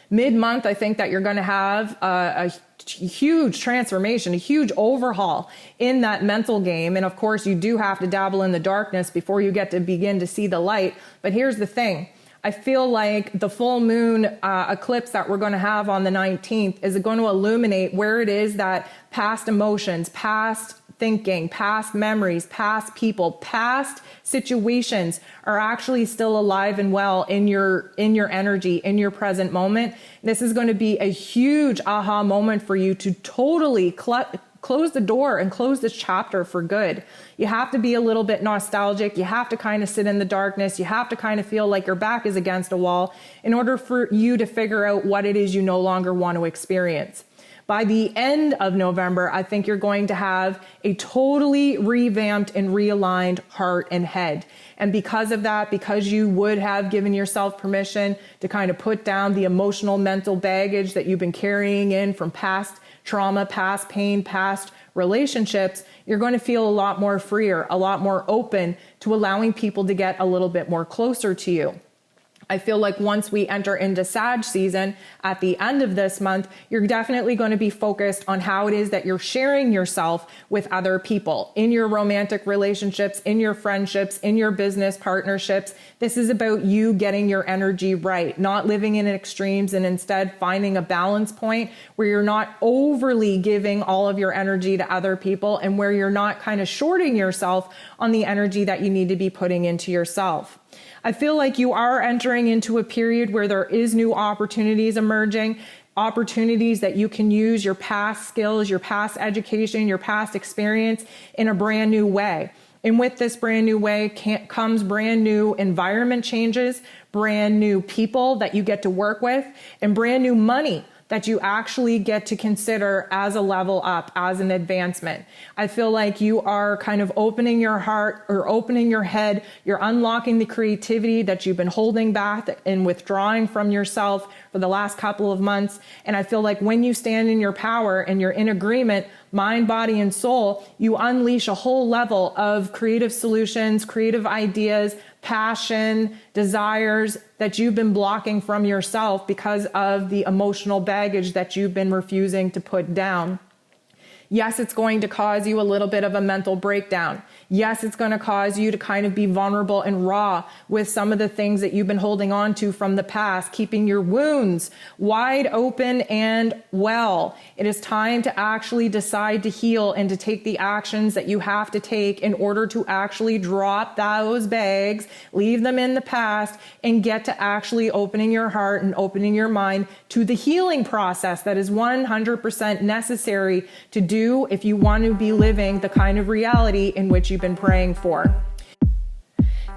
Mid-month, I think that you're going to have a huge transformation, a huge overhaul in that mental game. And of course, you do have to dabble in the darkness before you get to begin to see the light. But here's the thing. I feel like the full moon eclipse that we're going to have on the 19th is going to illuminate where it is that past emotions, past thinking, past memories, past people, past situations are actually still alive and well in your energy, in your present moment. This is going to be a huge aha moment for you to totally close the door and close this chapter for good. You have to be a little bit nostalgic. You have to kind of sit in the darkness. You have to kind of feel like your back is against a wall in order for you to figure out what it is you no longer want to experience. By the end of November, I think you're going to have a totally revamped and realigned heart and head. And because of that, because you would have given yourself permission to kind of put down the emotional, mental baggage that you've been carrying in from past trauma, past pain, past relationships, you're going to feel a lot more freer, a lot more open to allowing people to get a little bit more closer to you. I feel like once we enter into Sag season at the end of this month, you're definitely going to be focused on how it is that you're sharing yourself with other people in your romantic relationships, in your friendships, in your business partnerships. This is about you getting your energy right, not living in extremes, and instead finding a balance point where you're not overly giving all of your energy to other people and where you're not kind of shorting yourself on the energy that you need to be putting into yourself. I feel like you are entering into a period where there is new opportunities emerging, opportunities that you can use your past skills, your past education, your past experience in a brand new way. And with this brand new way comes brand new environment changes, brand new people that you get to work with, and brand new money that you actually get to consider as a level up, as an advancement. I feel like you are kind of opening your heart or opening your head. You're unlocking the creativity that you've been holding back and withdrawing from yourself for the last couple of months. And I feel like when you stand in your power and you're in agreement, mind, body, and soul, you unleash a whole level of creative solutions, creative ideas, passion, desires that you've been blocking from yourself because of the emotional baggage that you've been refusing to put down. Yes, it's going to cause you a little bit of a mental breakdown. Yes, it's going to cause you to kind of be vulnerable and raw with some of the things that you've been holding on to from the past, keeping your wounds wide open and well. It is time to actually decide to heal and to take the actions that you have to take in order to actually drop those bags, leave them in the past, and get to actually opening your heart and opening your mind to the healing process that is 100% necessary to do if you want to be living the kind of reality in which you've been praying for.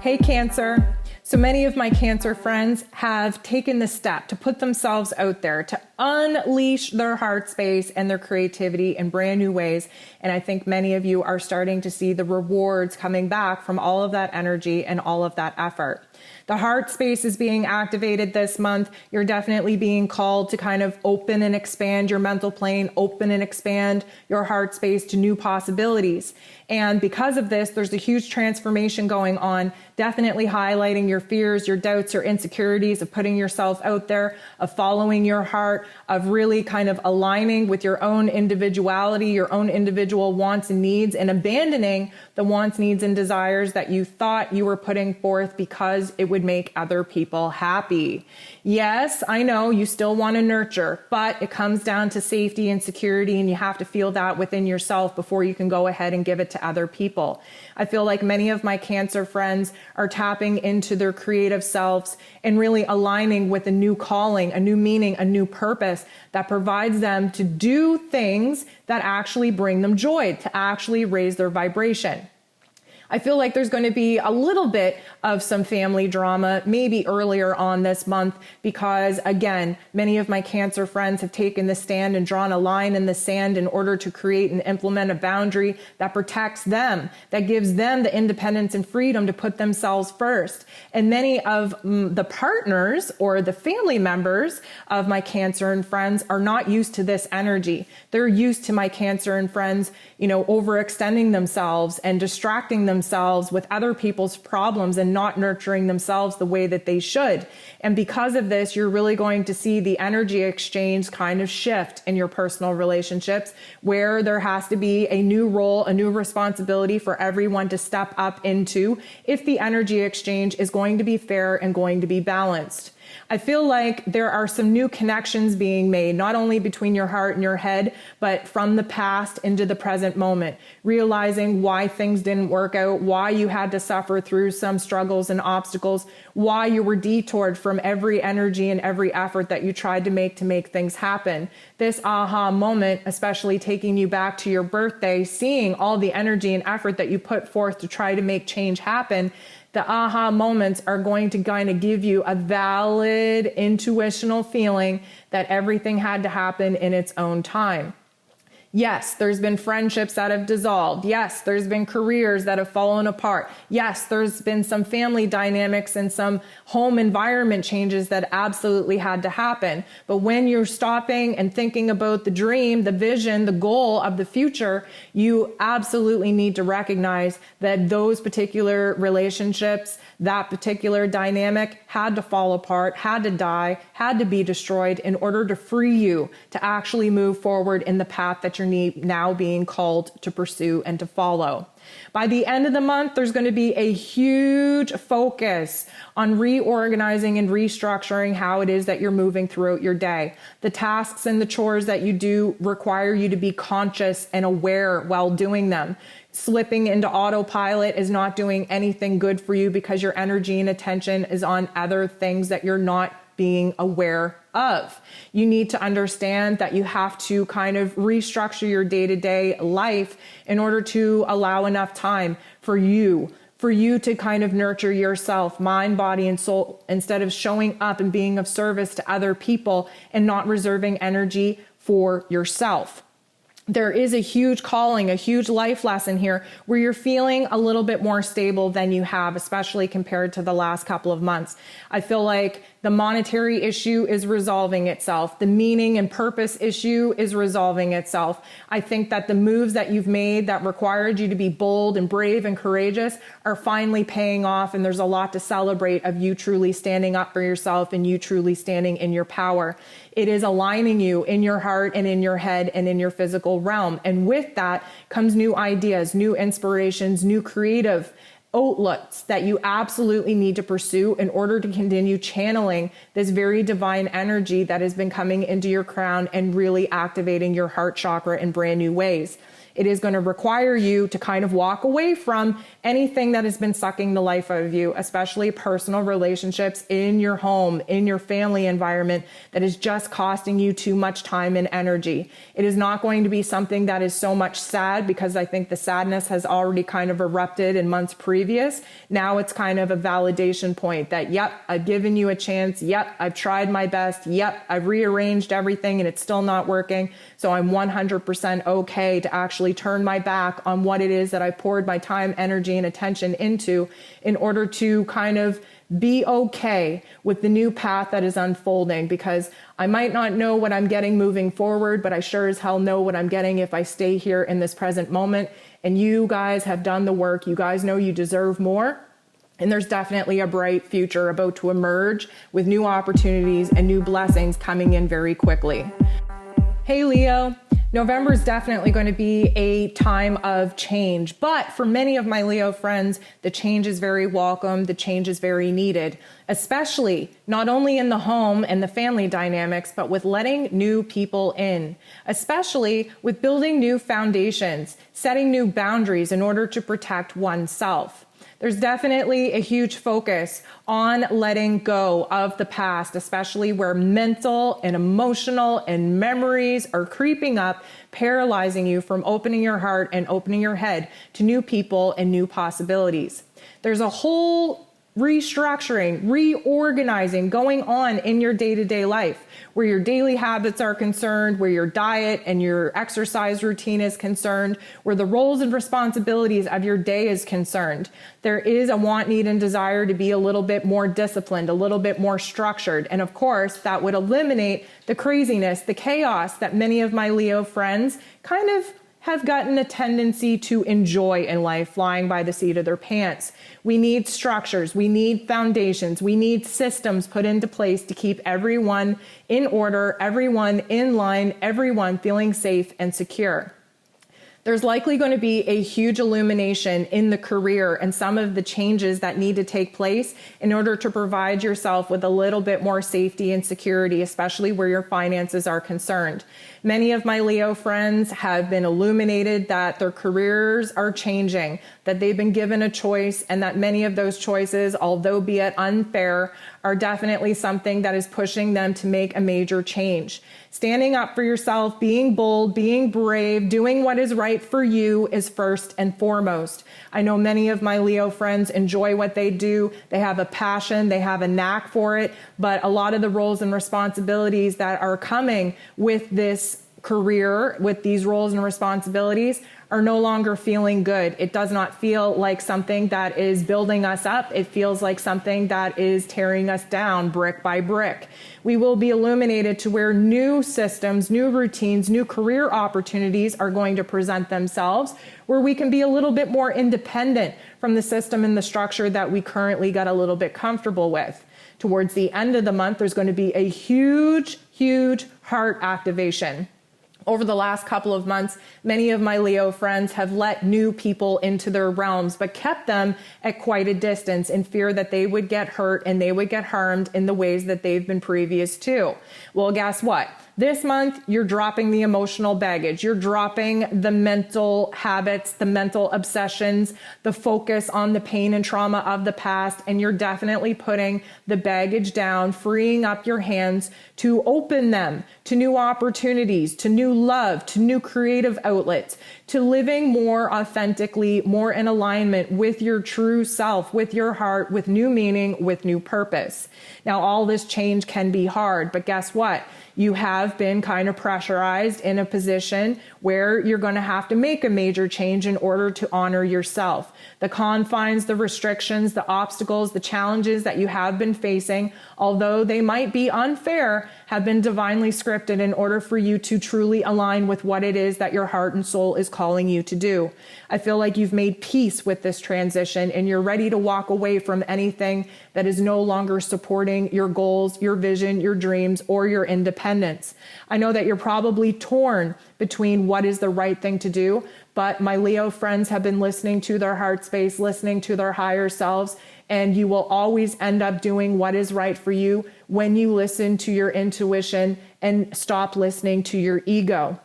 Hey, Cancer. So many of my Cancer friends have taken the step to put themselves out there, to unleash their heart space and their creativity in brand new ways. And I think many of you are starting to see the rewards coming back from all of that energy and all of that effort. The heart space is being activated this month. You're definitely being called to kind of open and expand your mental plane, open and expand your heart space to new possibilities. And because of this, there's a huge transformation going on, definitely highlighting your fears, your doubts, your insecurities of putting yourself out there, of following your heart, of really kind of aligning with your own individuality, your own individual wants and needs, and abandoning the wants, needs, and desires that you thought you were putting forth because it would make other people happy. Yes, I know you still want to nurture, but it comes down to safety and security, and you have to feel that within yourself before you can go ahead and give it to other people. I feel like many of my Cancer friends are tapping into their creative selves and really aligning with a new calling, a new meaning, a new purpose that provides them to do things that actually bring them joy, to actually raise their vibration. I feel like there's going to be a little bit of some family drama, maybe earlier on this month, because again, many of my Cancer friends have taken the stand and drawn a line in the sand in order to create and implement a boundary that protects them, that gives them the independence and freedom to put themselves first. And many of the partners or the family members of my Cancer and friends are not used to this energy. They're used to my Cancer and friends, overextending themselves and distracting themselves with other people's problems and not nurturing themselves the way that they should. And because of this, you're really going to see the energy exchange kind of shift in your personal relationships, where there has to be a new role, a new responsibility for everyone to step up into if the energy exchange is going to be fair and going to be balanced. I feel like there are some new connections being made, not only between your heart and your head, but from the past into the present moment, realizing why things didn't work out, why you had to suffer through some struggles and obstacles, why you were detoured from every energy and every effort that you tried to make things happen. This aha moment, especially taking you back to your birthday, seeing all the energy and effort that you put forth to try to make change happen, The aha moments are going to kind of give you a valid intuitional feeling that everything had to happen in its own time. Yes, there's been friendships that have dissolved. Yes, there's been careers that have fallen apart. Yes, there's been some family dynamics and some home environment changes that absolutely had to happen. But when you're stopping and thinking about the dream, the vision, the goal of the future, you absolutely need to recognize that those particular relationships, that particular dynamic had to fall apart, had to die, had to be destroyed in order to free you to actually move forward in the path that you're now being called to pursue and to follow. By the end of the month, there's going to be a huge focus on reorganizing and restructuring how it is that you're moving throughout your day. The tasks and the chores that you do require you to be conscious and aware while doing them. Slipping into autopilot is not doing anything good for you because your energy and attention is on other things that you're not being aware of. You need to understand that you have to kind of restructure your day-to-day life in order to allow enough time for you to kind of nurture yourself, mind, body, and soul, instead of showing up and being of service to other people and not reserving energy for yourself. There is a huge calling, a huge life lesson here where you're feeling a little bit more stable than you have, especially compared to the last couple of months. I feel like the monetary issue is resolving itself. The meaning and purpose issue is resolving itself. I think that the moves that you've made that required you to be bold and brave and courageous are finally paying off, and there's a lot to celebrate of you truly standing up for yourself and you truly standing in your power. It is aligning you in your heart and in your head and in your physical realm. And with that comes new ideas, new inspirations, new creative outlets that you absolutely need to pursue in order to continue channeling this very divine energy that has been coming into your crown and really activating your heart chakra in brand new ways. It is going to require you to kind of walk away from anything that has been sucking the life out of you, especially personal relationships in your home, in your family environment, that is just costing you too much time and energy. It is not going to be something that is so much sad, because I think the sadness has already kind of erupted in months previous. Now it's kind of a validation point that, yep, I've given you a chance. Yep, I've tried my best. Yep, I've rearranged everything and it's still not working. So I'm 100% okay to actually turn my back on what it is that I poured my time, energy, and attention into in order to kind of be okay with the new path that is unfolding, because I might not know what I'm getting moving forward, but I sure as hell know what I'm getting if I stay here in this present moment. And you guys have done the work. You guys know you deserve more. And there's definitely a bright future about to emerge with new opportunities and new blessings coming in very quickly. Hey Leo, November is definitely going to be a time of change, but for many of my Leo friends, the change is very welcome, the change is very needed, especially not only in the home and the family dynamics, but with letting new people in, especially with building new foundations, setting new boundaries in order to protect oneself. There's definitely a huge focus on letting go of the past, especially where mental and emotional and memories are creeping up, paralyzing you from opening your heart and opening your head to new people and new possibilities. There's a whole restructuring, reorganizing going on in your day-to-day life, where your daily habits are concerned, where your diet and your exercise routine is concerned, where the roles and responsibilities of your day is concerned. There is a want, need, and desire to be a little bit more disciplined, a little bit more structured. And of course, that would eliminate the craziness, the chaos that many of my Leo friends kind of have gotten a tendency to enjoy in life, flying by the seat of their pants. We need structures, we need foundations, we need systems put into place to keep everyone in order, everyone in line, everyone feeling safe and secure. There's likely going to be a huge illumination in the career and some of the changes that need to take place in order to provide yourself with a little bit more safety and security, especially where your finances are concerned. Many of my Leo friends have been illuminated that their careers are changing, that they've been given a choice, and that many of those choices, although be it unfair, are definitely something that is pushing them to make a major change. Standing up for yourself, being bold, being brave, doing what is right right for you is first and foremost. I know many of my Leo friends enjoy what they do. They have a passion, they have a knack for it, but a lot of the roles and responsibilities that are coming with this career, with these roles and responsibilities, are no longer feeling good. It does not feel like something that is building us up. It feels like something that is tearing us down brick by brick. We will be illuminated to where new systems, new routines, new career opportunities are going to present themselves, where we can be a little bit more independent from the system and the structure that we currently got a little bit comfortable with. Towards the end of the month, there's going to be a huge, huge heart activation. Over the last couple of months, many of my Leo friends have let new people into their realms, but kept them at quite a distance in fear that they would get hurt and they would get harmed in the ways that they've been previous to. Well, guess what? This month, you're dropping the emotional baggage. You're dropping the mental habits, the mental obsessions, the focus on the pain and trauma of the past, and you're definitely putting the baggage down, freeing up your hands to open them to new opportunities, to new love, to new creative outlets, to living more authentically, more in alignment with your true self, with your heart, with new meaning, with new purpose. Now, all this change can be hard, but guess what? You have been kind of pressurized in a position where you're going to have to make a major change in order to honor yourself. The confines, the restrictions, the obstacles, the challenges that you have been facing, although they might be unfair, have been divinely scripted in order for you to truly align with what it is that your heart and soul is calling you to do. I feel like you've made peace with this transition and you're ready to walk away from anything that is no longer supporting your goals, your vision, your dreams, or your independence. I know that you're probably torn between what is the right thing to do, but my Leo friends have been listening to their heart space, listening to their higher selves, and you will always end up doing what is right for you when you listen to your intuition and stop listening to your ego.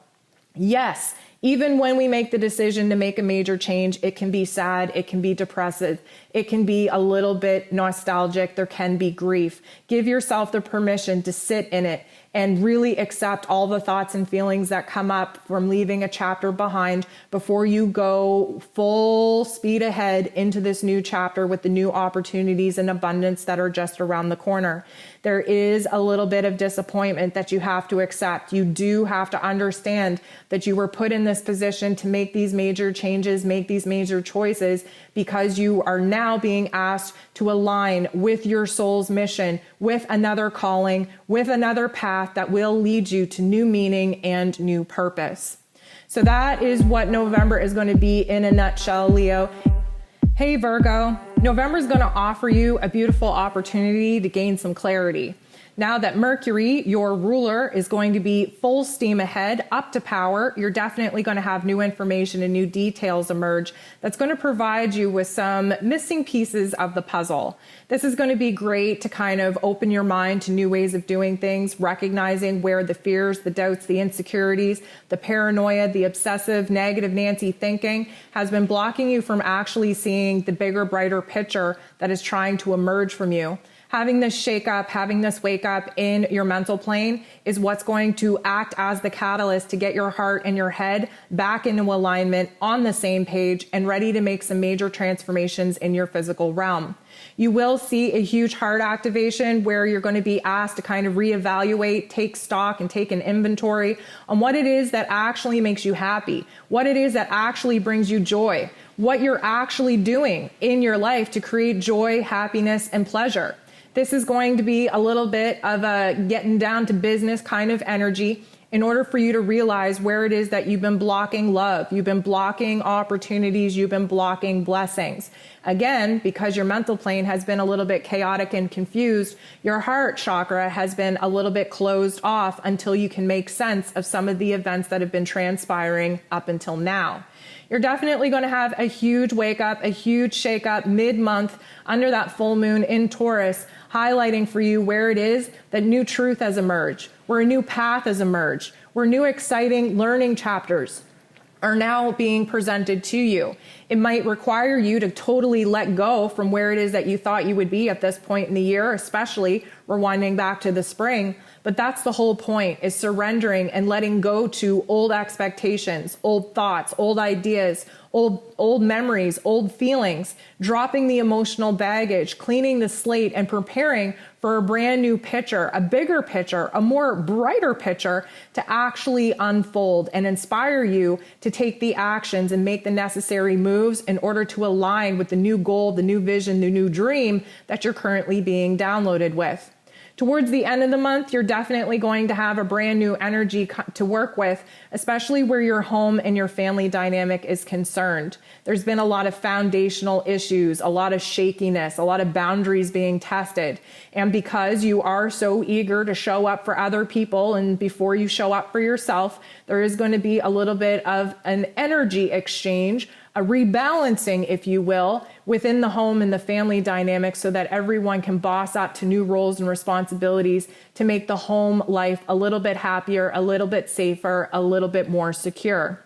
Yes, even when we make the decision to make a major change, it can be sad, it can be depressive, it can be a little bit nostalgic, there can be grief. Give yourself the permission to sit in it and really accept all the thoughts and feelings that come up from leaving a chapter behind before you go full speed ahead into this new chapter with the new opportunities and abundance that are just around the corner. There is a little bit of disappointment that you have to accept. You do have to understand that you were put in this position to make these major changes, make these major choices, because you are now being asked to align with your soul's mission, with another calling, with another path that will lead you to new meaning and new purpose. So that is what November is going to be in a nutshell, Leo. Hey Virgo, November is going to offer you a beautiful opportunity to gain some clarity. Now that Mercury, your ruler, is going to be full steam ahead, up to power, you're definitely going to have new information and new details emerge that's going to provide you with some missing pieces of the puzzle. This is going to be great to kind of open your mind to new ways of doing things, recognizing where the fears, the doubts, the insecurities, the paranoia, the obsessive, negative Nancy thinking has been blocking you from actually seeing the bigger, brighter picture that is trying to emerge from you. Having this shake up, having this wake up in your mental plane is what's going to act as the catalyst to get your heart and your head back into alignment, on the same page, and ready to make some major transformations in your physical realm. You will see a huge heart activation where you're going to be asked to kind of reevaluate, take stock, and take an inventory on what it is that actually makes you happy, what it is that actually brings you joy, what you're actually doing in your life to create joy, happiness, and pleasure. This is going to be a little bit of a getting down to business kind of energy in order for you to realize where it is that you've been blocking love, you've been blocking opportunities, you've been blocking blessings. Again, because your mental plane has been a little bit chaotic and confused, your heart chakra has been a little bit closed off until you can make sense of some of the events that have been transpiring up until now. You're definitely going to have a huge wake up, a huge shake up mid-month under that full moon in Taurus, highlighting for you where it is that new truth has emerged, where a new path has emerged, where new exciting learning chapters are now being presented to you. It might require you to totally let go from where it is that you thought you would be at this point in the year, especially rewinding back to the spring. But that's the whole point, is surrendering and letting go to old expectations, old thoughts, old ideas, old memories, old feelings, dropping the emotional baggage, cleaning the slate, and preparing for a brand new picture, a bigger picture, a more brighter picture to actually unfold and inspire you to take the actions and make the necessary moves in order to align with the new goal, the new vision, the new dream that you're currently being downloaded with. Towards the end of the month, you're definitely going to have a brand new energy to work with, especially where your home and your family dynamic is concerned. There's been a lot of foundational issues, a lot of shakiness, a lot of boundaries being tested. And because you are so eager to show up for other people, and before you show up for yourself, there is going to be a little bit of an energy exchange, a rebalancing, if you will, within the home and the family dynamic, so that everyone can boss up to new roles and responsibilities to make the home life a little bit happier, a little bit safer, a little bit more secure.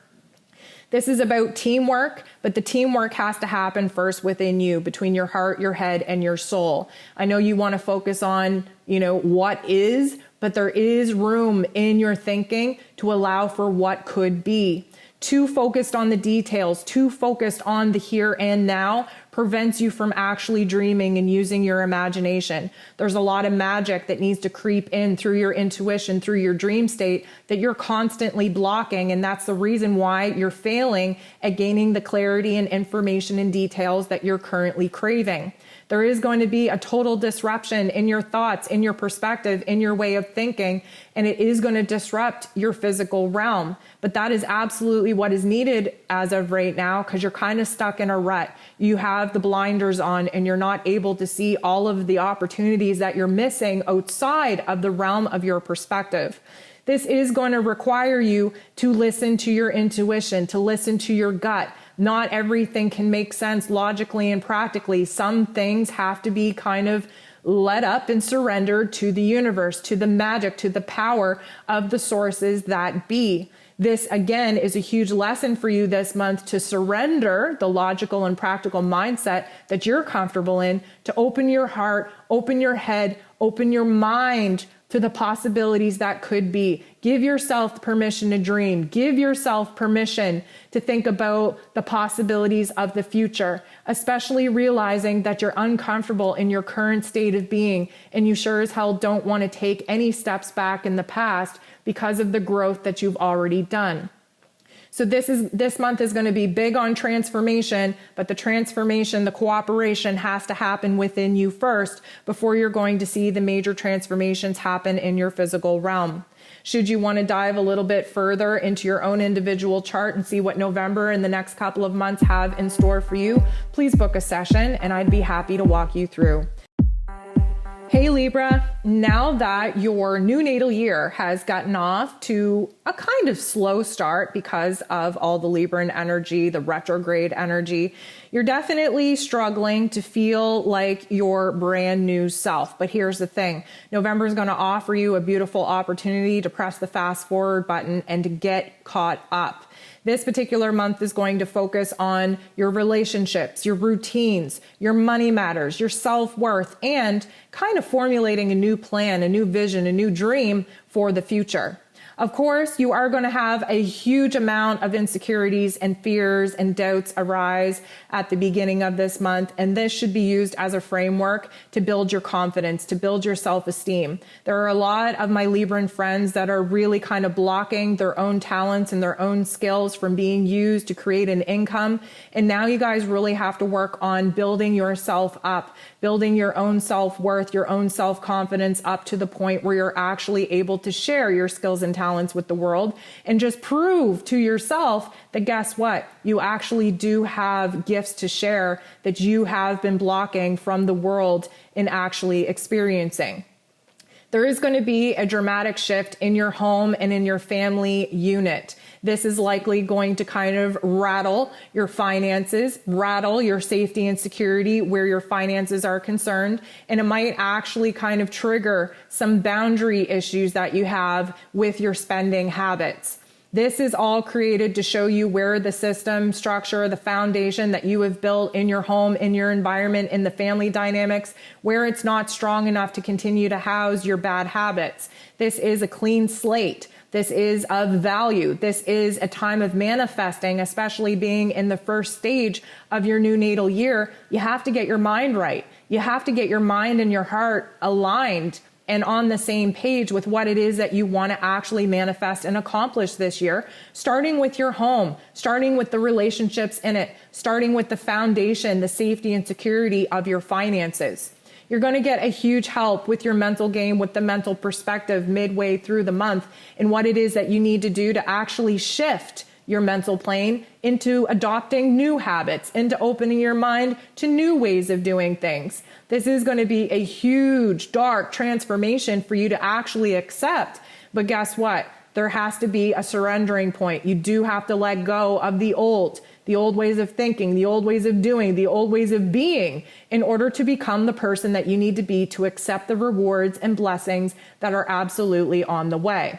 This is about teamwork, but the teamwork has to happen first within you, between your heart, your head, and your soul. I know you want to focus on, what is, but there is room in your thinking to allow for what could be. Too focused on the details, too focused on the here and now prevents you from actually dreaming and using your imagination. There's a lot of magic that needs to creep in through your intuition, through your dream state, that you're constantly blocking. And that's the reason why you're failing at gaining the clarity and information and details that you're currently craving. There is going to be a total disruption in your thoughts, in your perspective, in your way of thinking, and it is going to disrupt your physical realm. But that is absolutely what is needed as of right now, because you're kind of stuck in a rut. You have the blinders on and you're not able to see all of the opportunities that you're missing outside of the realm of your perspective. This is going to require you to listen to your intuition, to listen to your gut. Not everything can make sense logically and practically. Some things have to be kind of let up and surrendered to the universe, to the magic, to the power of the sources that be. This, again, is a huge lesson for you this month, to surrender the logical and practical mindset that you're comfortable in, to open your heart, open your head, open your mind to the possibilities that could be. Give yourself permission to dream. Give yourself permission to think about the possibilities of the future, especially realizing that you're uncomfortable in your current state of being, and you sure as hell don't want to take any steps back in the past because of the growth that you've already done. So this month is going to be big on transformation, but the transformation, the cooperation has to happen within you first before you're going to see the major transformations happen in your physical realm. Should you want to dive a little bit further into your own individual chart and see what November and the next couple of months have in store for you, please book a session and I'd be happy to walk you through. Hey Libra, now that your new natal year has gotten off to a kind of slow start because of all the Libran energy, the retrograde energy, you're definitely struggling to feel like your brand new self. But here's the thing, November is going to offer you a beautiful opportunity to press the fast forward button and to get caught up. This particular month is going to focus on your relationships, your routines, your money matters, your self-worth, and kind of formulating a new plan, a new vision, a new dream for the future. Of course, you are going to have a huge amount of insecurities and fears and doubts arise at the beginning of this month, and this should be used as a framework to build your confidence, to build your self-esteem. There are a lot of my Libran friends that are really kind of blocking their own talents and their own skills from being used to create an income, and now you guys really have to work on building yourself up, building your own self-worth, your own self-confidence up to the point where you're actually able to share your skills and talents with the world and just prove to yourself that guess what? You actually do have gifts to share that you have been blocking from the world in actually experiencing. There is going to be a dramatic shift in your home and in your family unit. This is likely going to kind of rattle your finances, rattle your safety and security where your finances are concerned, and it might actually kind of trigger some boundary issues that you have with your spending habits. This is all created to show you where the system, structure, the foundation that you have built in your home, in your environment, in the family dynamics, where it's not strong enough to continue to house your bad habits. This is a clean slate. This is of value. This is a time of manifesting, especially being in the first stage of your new natal year. You have to get your mind right. You have to get your mind and your heart aligned and on the same page with what it is that you want to actually manifest and accomplish this year, starting with your home, starting with the relationships in it, starting with the foundation, the safety and security of your finances. You're going to get a huge help with your mental game, with the mental perspective midway through the month, and what it is that you need to do to actually shift your mental plane into adopting new habits, into opening your mind to new ways of doing things. This is going to be a huge, dark transformation for you to actually accept. But guess what? There has to be a surrendering point. You do have to let go of the old ways of thinking, the old ways of doing, the old ways of being, in order to become the person that you need to be to accept the rewards and blessings that are absolutely on the way.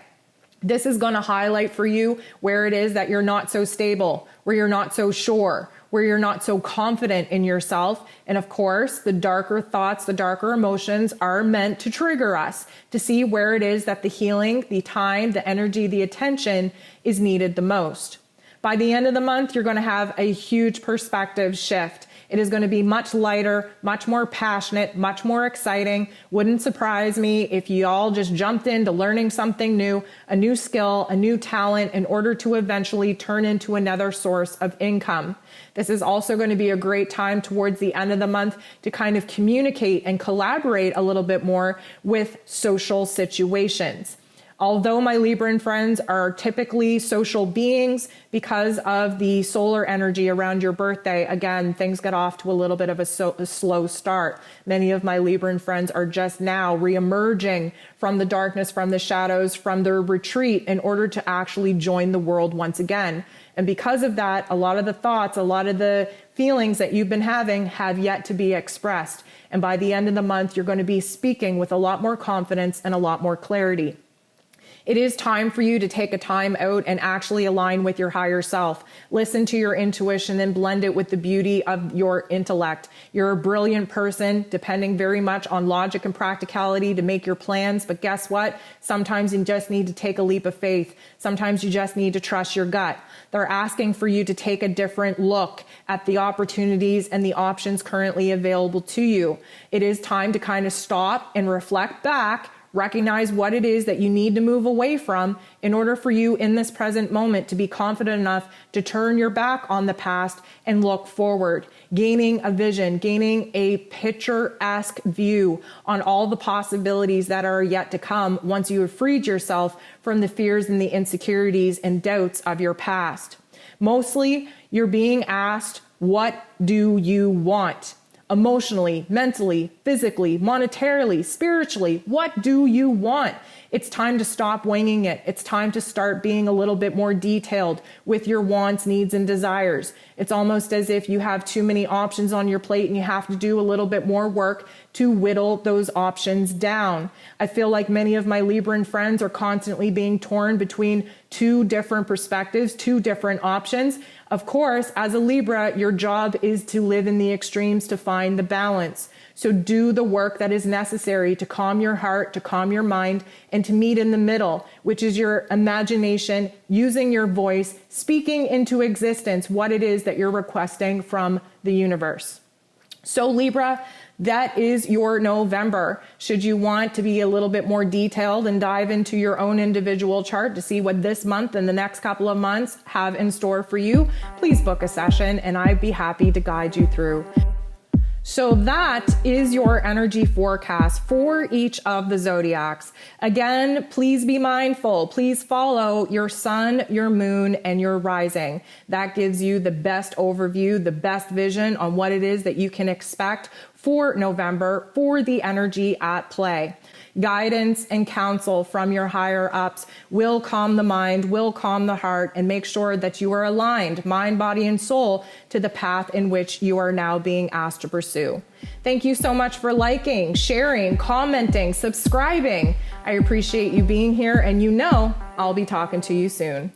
This is going to highlight for you where it is that you're not so stable, where you're not so sure, where you're not so confident in yourself. And of course, the darker thoughts, the darker emotions are meant to trigger us to see where it is that the healing, the time, the energy, the attention is needed the most. By the end of the month, you're going to have a huge perspective shift. It is going to be much lighter, much more passionate, much more exciting. Wouldn't surprise me if you all just jumped into learning something new, a new skill, a new talent, in order to eventually turn into another source of income. This is also going to be a great time towards the end of the month to kind of communicate and collaborate a little bit more with social situations. Although my Libran friends are typically social beings, because of the solar energy around your birthday, again, things get off to a little bit of a slow start. Many of my Libran friends are just now re-emerging from the darkness, from the shadows, from their retreat in order to actually join the world once again. And because of that, a lot of the thoughts, a lot of the feelings that you've been having have yet to be expressed. And by the end of the month, you're going to be speaking with a lot more confidence and a lot more clarity. It is time for you to take a time out and actually align with your higher self. Listen to your intuition and blend it with the beauty of your intellect. You're a brilliant person, depending very much on logic and practicality to make your plans. But guess what? Sometimes you just need to take a leap of faith. Sometimes you just need to trust your gut. They're asking for you to take a different look at the opportunities and the options currently available to you. It is time to kind of stop and reflect back. Recognize what it is that you need to move away from in order for you in this present moment to be confident enough to turn your back on the past and look forward, gaining a vision, gaining a picturesque view on all the possibilities that are yet to come once you have freed yourself from the fears and the insecurities and doubts of your past. Mostly, you're being asked, what do you want? Emotionally, mentally, physically, monetarily, spiritually, what do you want? It's time to stop winging it. It's time to start being a little bit more detailed with your wants, needs, and desires. It's almost as if you have too many options on your plate and you have to do a little bit more work to whittle those options down. I feel like many of my Libran friends are constantly being torn between two different perspectives, two different options. Of course, as a Libra, your job is to live in the extremes to find the balance. So do the work that is necessary to calm your heart, to calm your mind, and to meet in the middle, which is your imagination, using your voice, speaking into existence what it is that you're requesting from the universe. So Libra, that is your November. Should you want to be a little bit more detailed and dive into your own individual chart to see what this month and the next couple of months have in store for you, please book a session and I'd be happy to guide you through. So that is your energy forecast for each of the zodiacs. Again, please be mindful. Please follow your sun, your moon, and your rising. That gives you the best overview, the best vision on what it is that you can expect for November for the energy at play. Guidance and counsel from your higher ups will calm the mind, will calm the heart, and make sure that you are aligned, mind, body, and soul, to the path in which you are now being asked to pursue. Thank you so much for liking, sharing, commenting, subscribing. I appreciate you being here, and you know I'll be talking to you soon.